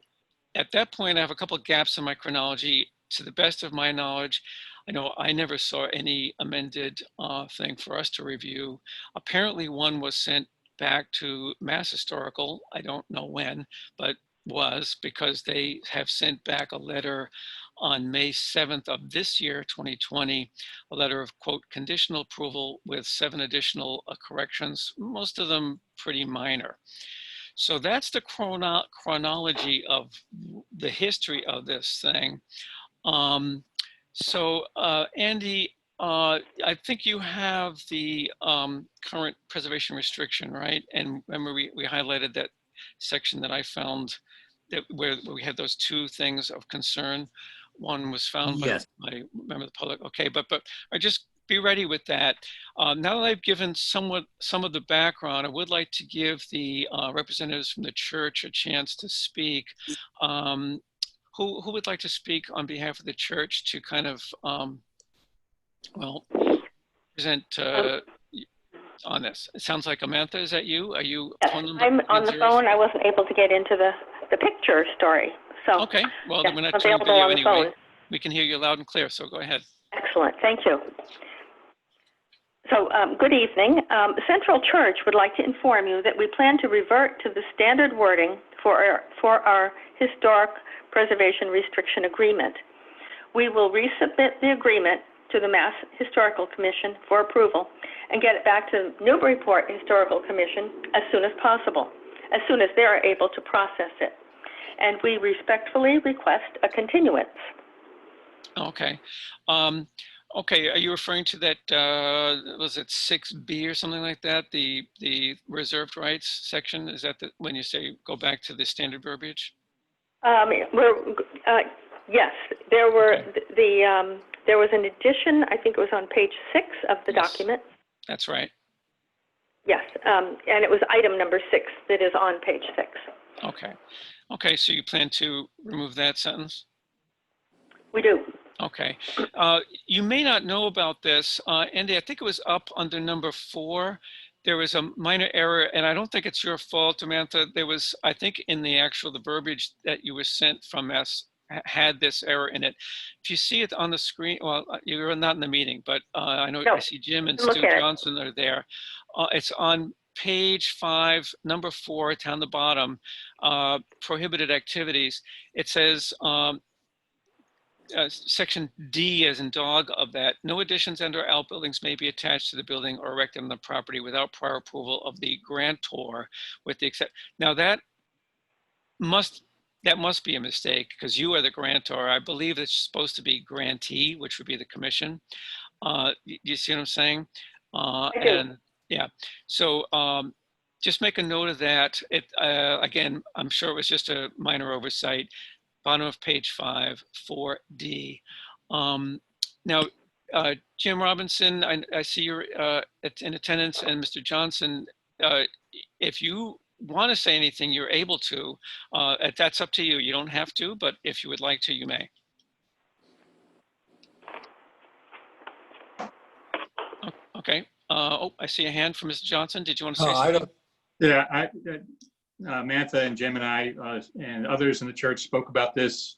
at that point, I have a couple of gaps in my chronology. To the best of my knowledge, I know I never saw any amended thing for us to review. Apparently one was sent back to Mass Historical. I don't know when, but was, because they have sent back a letter on May 7th of this year, 2020, a letter of, quote, conditional approval with 7 additional corrections, most of them pretty minor. So that's the chronology of the history of this thing. Andy, I think you have the current preservation restriction, right? And remember, we highlighted that section that I found that where we had those 2 things of concern. One was found Yes. by a member of the public. Okay, but I just be ready with that. Now that I've given some of the background, I would like to give the representatives from the church a chance to speak. Who would like to speak on behalf of the church to kind of, present on this? It sounds like Amantha, is that you? Are you? Yes, I'm on the phone. I wasn't able to get into the picture story. So okay, well, yeah, then we're not I'm turning available video on the anyway. phone. We can hear you loud and clear, so go ahead. Excellent, thank you. So good evening. Central Church would like to inform you that we plan to revert to the standard wording for our historic preservation restriction agreement. We will resubmit the agreement to the Mass Historical Commission for approval and get it back to Newburyport Historical Commission as soon as possible, as soon as they're able to process it. And we respectfully request a continuance. Okay. Okay, are you referring to that, was it 6B or something like that? The reserved rights section? Is that when you say go back to the standard verbiage? Yes, there were Okay. There was an addition, I think it was on page 6 of the Yes. document. That's right. Yes, and it was item number 6 that is on page 6. Okay. Okay, so you plan to remove that sentence? We do. Okay. You may not know about this, Andy, I think it was up under number 4. There was a minor error, and I don't think it's your fault, Samantha. There was, I think in the verbiage that you were sent from us had this error in it. If you see it on the screen, well, you're not in the meeting, but I know I see Jim and Stu Johnson are there. It's on page 5, number 4, down the bottom, prohibited activities. It says, section D as in dog of that, no additions and or outbuildings may be attached to the building or erected on the property without prior approval of the grantor, with the except. Now that must be a mistake because you are the grantor. I believe it's supposed to be grantee, which would be the commission. You see what I'm saying? And yeah, so just make a note of that. Again, I'm sure it was just a minor oversight. Bottom of page 5, 4D. Now, Jim Robinson, I see you're in attendance, and Mr. Johnson, if you want to say anything, you're able to. That's up to you. You don't have to, but if you would like to, you may. Okay. Oh, I see a hand from Mr. Johnson. Did you want to say something? Yeah, Mantha and Jim and I and others in the church spoke about this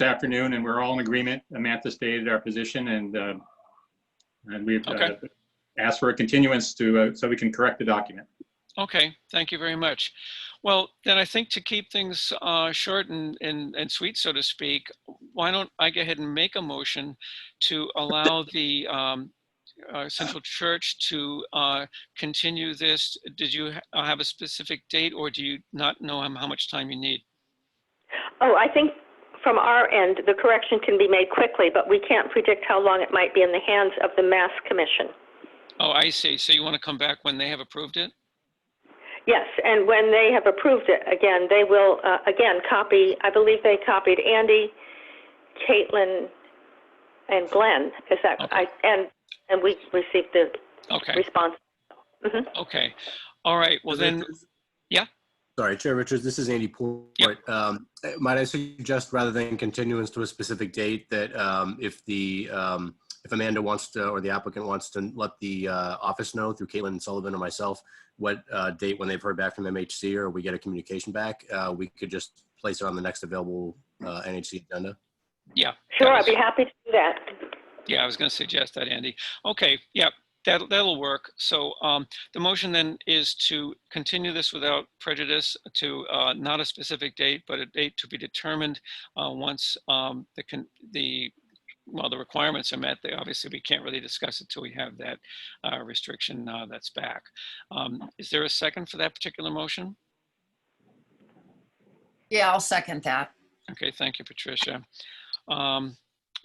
afternoon, and we're all in agreement. Mantha stated our position, and we've asked for a continuance so we can correct the document. Okay, thank you very much. Well, then I think to keep things short and sweet, so to speak, why don't I go ahead and make a motion to allow the Central Church to continue this. Did you have a specific date, or do you not know how much time you need? Oh, I think from our end, the correction can be made quickly, but we can't predict how long it might be in the hands of the Mass Commission. Oh, I see. So you want to come back when they have approved it? Yes, and when they have approved it, again, they will, again, copy, I believe they copied Andy, Caitlin, and Glenn. Is that, Okay. and we received the Okay. response. Mhm. Okay. All right. Well then, yeah. Sorry, Chair Richards, this is Andy Port. Yep. Might I suggest, rather than continuance to a specific date, that if Amanda wants to, or the applicant wants to let the office know through Caitlin Sullivan or myself what date when they've heard back from MHC or we get a communication back, we could just place it on the next available NHC agenda. Yeah. Sure, I'd be happy to do that. Yeah, I was going to suggest that, Andy. Okay. Yeah. That'll work. So the motion then is to continue this without prejudice to not a specific date, but a date to be determined once the requirements are met. Obviously we can't really discuss it till we have that restriction that's back. Is there a second for that particular motion? Yeah, I'll second that. Okay, thank you, Patricia.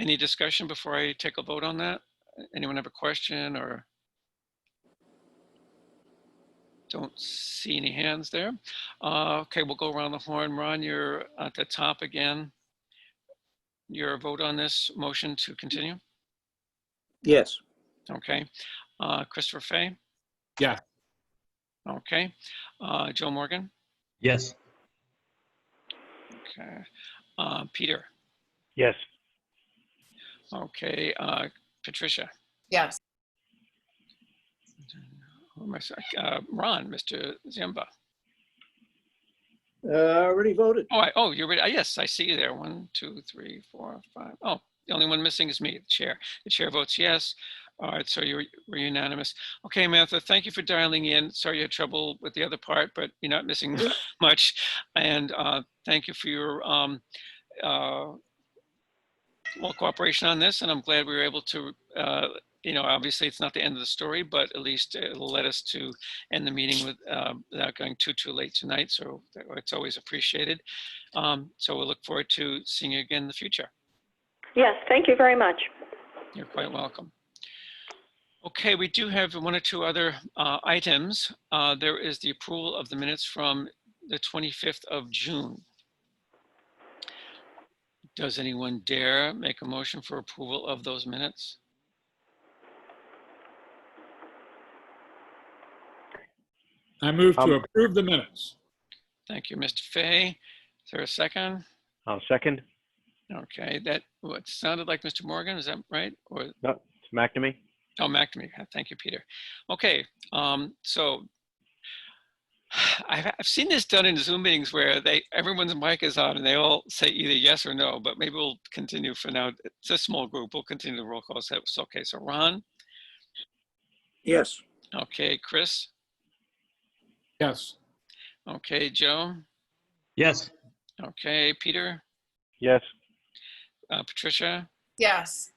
Any discussion before I take a vote on that? Anyone have a question or? Don't see any hands there. Okay, we'll go around the horn. Ron, you're at the top again. Your vote on this motion to continue? Yes. Okay. Christopher Fay? Yeah. Okay. Joe Morgan? Yes. Okay. Peter? Yes. Okay. Patricia? Yes. Who am I sorry? Ron, Mr. Ziemba. Already voted. Oh, you're ready. Yes, I see you there. 1, 2, 3, 4, 5. Oh, the only one missing is me, the chair. The chair votes yes. All right, so we're unanimous. Okay, Martha, thank you for dialing in. Sorry you had trouble with the other part, but you're not missing much. And thank you for your cooperation on this. And I'm glad we were able to obviously it's not the end of the story, but at least it'll let us to end the meeting without going too late tonight. So it's always appreciated. So we'll look forward to seeing you again in the future. Yes, thank you very much. You're quite welcome. Okay, we do have 1 or 2 other items. There is the approval of the minutes from the 25th of June. Does anyone dare make a motion for approval of those minutes? I move to approve the minutes. Thank you, Mr. Fay. Is there a second? I'll second. Okay, that what sounded like Mr. Morgan, is that right? Or No, it's McNamee. oh, McNamee. Thank you, Peter. Okay, so I've seen this done in Zoom meetings where everyone's mic is on and they all say either yes or no, but maybe we'll continue for now. It's a small group. We'll continue the roll call. So it's okay. So Ron? Yes. Okay, Chris? Yes. Okay, Joe? Yes. Okay, Peter? Yes. Patricia? Yes.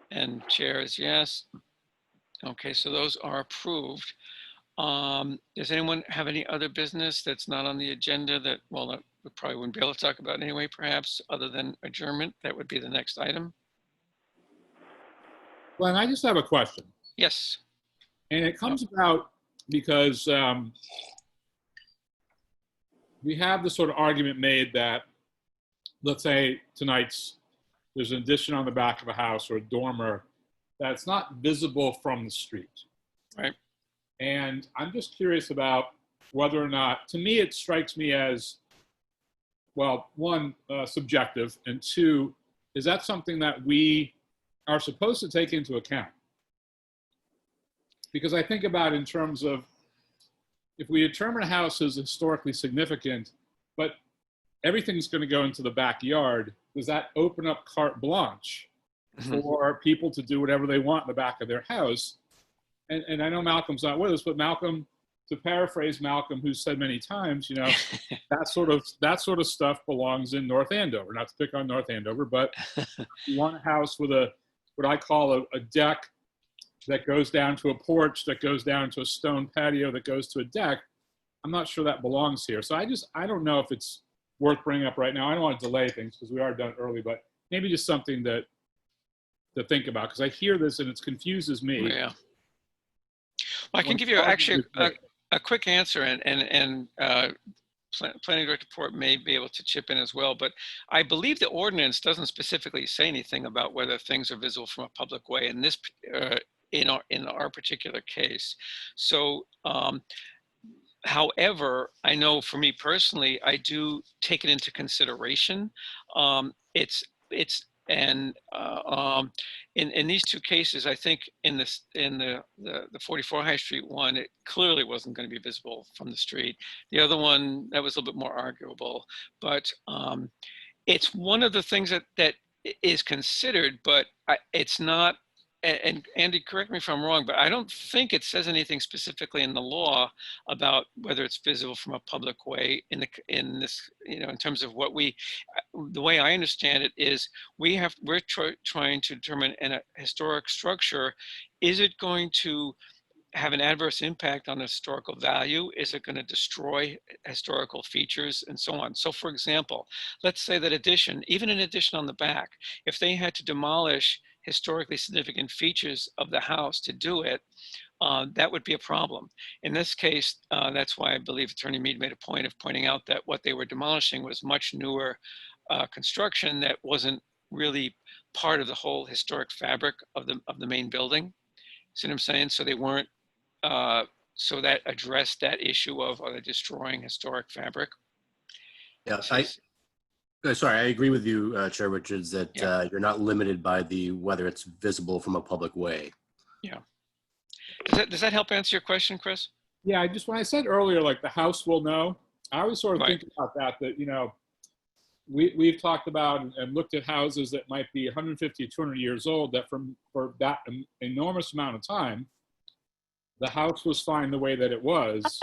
And chair is yes. Okay, so those are approved. Does anyone have any other business that's not on the agenda that, well, that we probably wouldn't be able to talk about anyway, perhaps, other than adjournment? That would be the next item. Glenn, I just have a question. Yes. And it comes about because we have this sort of argument made that, let's say there's an addition on the back of a house or a dormer that's not visible from the street. Right. And I'm just curious about whether or not, to me, it strikes me as, well, 1, subjective, and 2, is that something that we are supposed to take into account? Because I think about in terms of, if we determine a house is historically significant, but everything's going to go into the backyard, does that open up carte blanche for people to do whatever they want in the back of their house? And I know Malcolm's not with us, but Malcolm, to paraphrase Malcolm, who's said many times, that sort of stuff belongs in North Andover. Not to pick on North Andover, but you want a house with what I call a deck that goes down to a porch, that goes down to a stone patio, that goes to a deck. I'm not sure that belongs here. So I don't know if it's worth bringing up right now. I don't want to delay things because we are done early, but maybe just something to think about, because I hear this and it confuses me. Yeah. Well, I can give you actually a quick answer, and Planning Director Port may be able to chip in as well, but I believe the ordinance doesn't specifically say anything about whether things are visible from a public way in this, in our particular case. So, however, I know for me personally, I do take it into consideration. In these two cases, I think in the 44 High Street one, it clearly wasn't going to be visible from the street. The other one, that was a little bit more arguable, but it's one of the things that is considered, but it's not. And Andy, correct me if I'm wrong, but I don't think it says anything specifically in the law about whether it's visible from a public way in this, in terms of what the way I understand it is we're trying to determine in a historic structure, is it going to have an adverse impact on the historical value? Is it going to destroy historical features and so on? So for example, let's say that even an addition on the back, if they had to demolish historically significant features of the house to do it, that would be a problem. In this case, that's why I believe Attorney Mead made a point of pointing out that what they were demolishing was much newer construction that wasn't really part of the whole historic fabric of the main building. See what I'm saying? So they weren't, so that addressed that issue of are they destroying historic fabric? Yeah, sorry, I agree with you, Chair Richards, that you're not limited by whether it's visible from a public way. Yeah. Does that help answer your question, Chris? Yeah, when I said earlier, like the house will know, I always sort of Right. think about that, we've talked about and looked at houses that might be 150, 200 years old, that for that enormous amount of time, the house was fine the way that it was.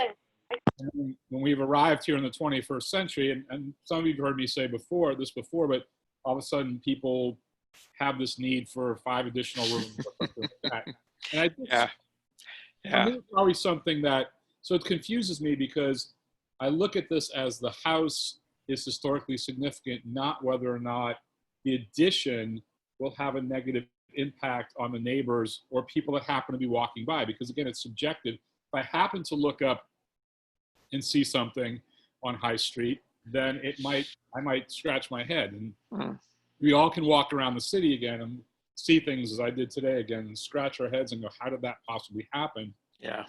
And when we've arrived here in the 21st century, and some of you have heard me say this before, but all of a sudden people have this need for 5 additional rooms. And I think for me, it's always something so it confuses me because I look at this as the house is historically significant, not whether or not the addition will have a negative impact on the neighbors or people that happen to be walking by. Because again, it's subjective. If I happen to look up and see something on High Street, then I might scratch my head. And we all can walk around the city again and see things as I did today again and scratch our heads and go, how did that possibly happen? Yeah.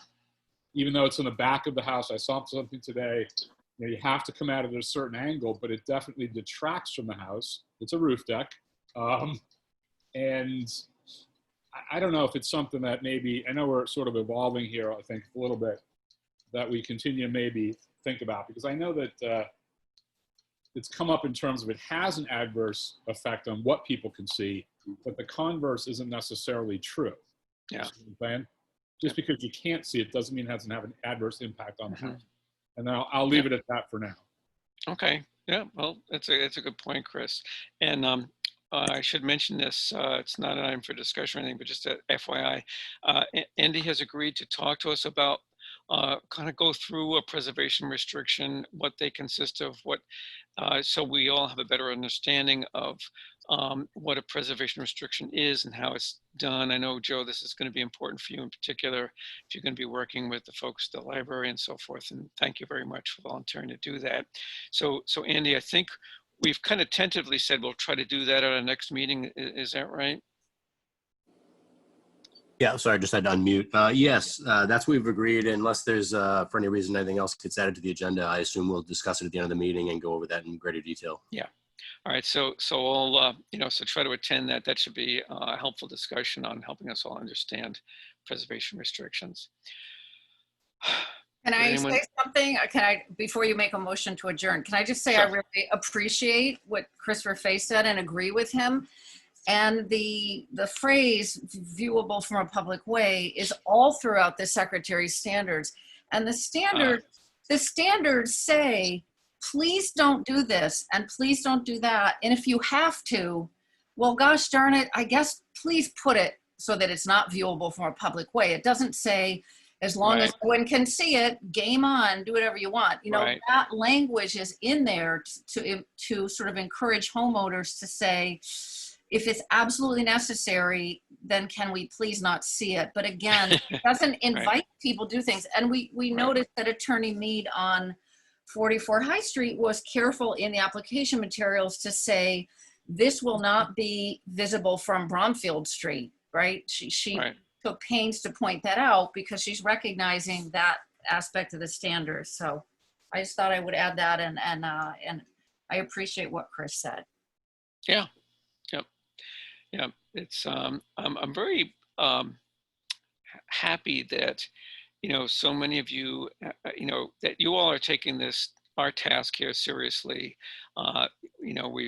Even though it's in the back of the house, I saw something today. You have to come at it at a certain angle, but it definitely detracts from the house. It's a roof deck. And I don't know if it's something that maybe, I know we're sort of evolving here, I think, a little bit, that we continue to maybe think about, because I know that it's come up in terms of it has an adverse effect on what people can see, but the converse isn't necessarily true. Yeah. Just because you can't see it doesn't mean it doesn't have an adverse impact on the house. And I'll leave it at that for now. Okay. Yeah. Well, it's a good point, Chris. And I should mention this. It's not an item for discussion or anything, but just a FYI. Andy has agreed to talk to us about kind of go through a preservation restriction, what they consist of, so we all have a better understanding of what a preservation restriction is and how it's done. I know, Joe, this is going to be important for you in particular if you're going to be working with the folks at the library and so forth. And thank you very much for volunteering to do that. So Andy, I think we've kind of tentatively said we'll try to do that at our next meeting. Is that right? Yeah, sorry, I just had to unmute. Yes, that's what we've agreed. Unless there's, for any reason, anything else gets added to the agenda, I assume we'll discuss it at the end of the meeting and go over that in greater detail. Yeah. All right. So I'll, so try to attend that. That should be a helpful discussion on helping us all understand preservation restrictions. Can I say something? Before you make a motion to adjourn, can I just say I really appreciate what Christopher Fay said and agree with him. And the phrase viewable from a public way is all throughout the Secretary's standards. And the standards say, please don't do this and please don't do that. And if you have to, well, gosh darn it, I guess please put it so that it's not viewable from a public way. It doesn't say, as long as one can see it, game on, do whatever you want. That language is in there to sort of encourage homeowners to say, if it's absolutely necessary, then can we please not see it? But again, it doesn't invite people to do things. And we noticed that Attorney Mead on 44 High Street was careful in the application materials to say, this will not be visible from Bromfield Street, right? She took pains to point that out because she's recognizing that aspect of the standards. So I just thought I would add that, and I appreciate what Chris said. Yeah. Yep. Yeah. It's I'm very happy that, you know, so many of you, you know, that you all are taking our task here seriously. You know,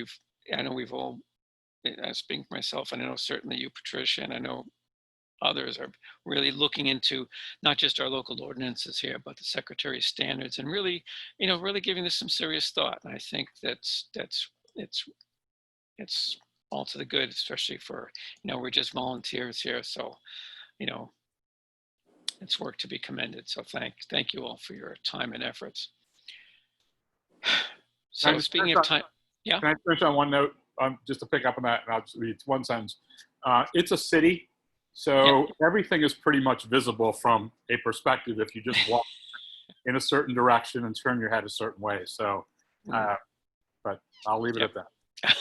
I know we've all, speaking for myself, and I know certainly you, Patricia, and I know others are really looking into not just our local ordinances here, but the Secretary's standards, and really, you know, really giving this some serious thought. And I think it's all to the good, especially for, you know, we're just volunteers here. So, you know, it's work to be commended. So thank you all for your time and efforts. So speaking of time, yeah. Can I finish on one note, just to pick up on that, and I'll just read one sentence. It's a city, so everything is pretty much visible from a perspective if you just walk in a certain direction and turn your head a certain way. So, but I'll leave it at that.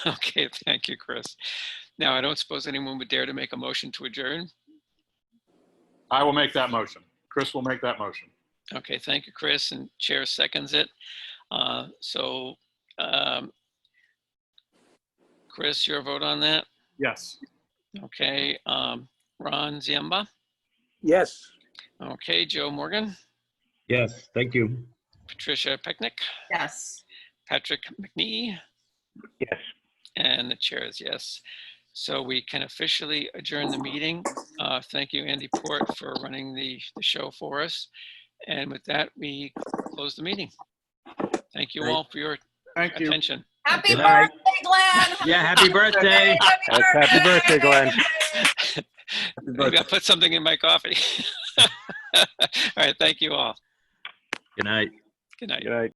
Okay, thank you, Chris. Now, I don't suppose anyone would dare to make a motion to adjourn. I will make that motion. Chris will make that motion. Okay, thank you, Chris, and Chair seconds it. Chris, your vote on that? Yes. Okay, Ron Ziemba? Yes. Okay, Joe Morgan? Yes, thank you. Patricia Pecknick? Yes. Patrick McNee? Yes. And the chair is yes. So we can officially adjourn the meeting. Thank you, Andy Port, for running the show for us. And with that, we close the meeting. Thank you all for your attention. Happy birthday, Glenn! Yeah, happy birthday. Happy birthday, Glenn. Maybe I'll put something in my coffee. All right, thank you all. Good night. Good night. Good night.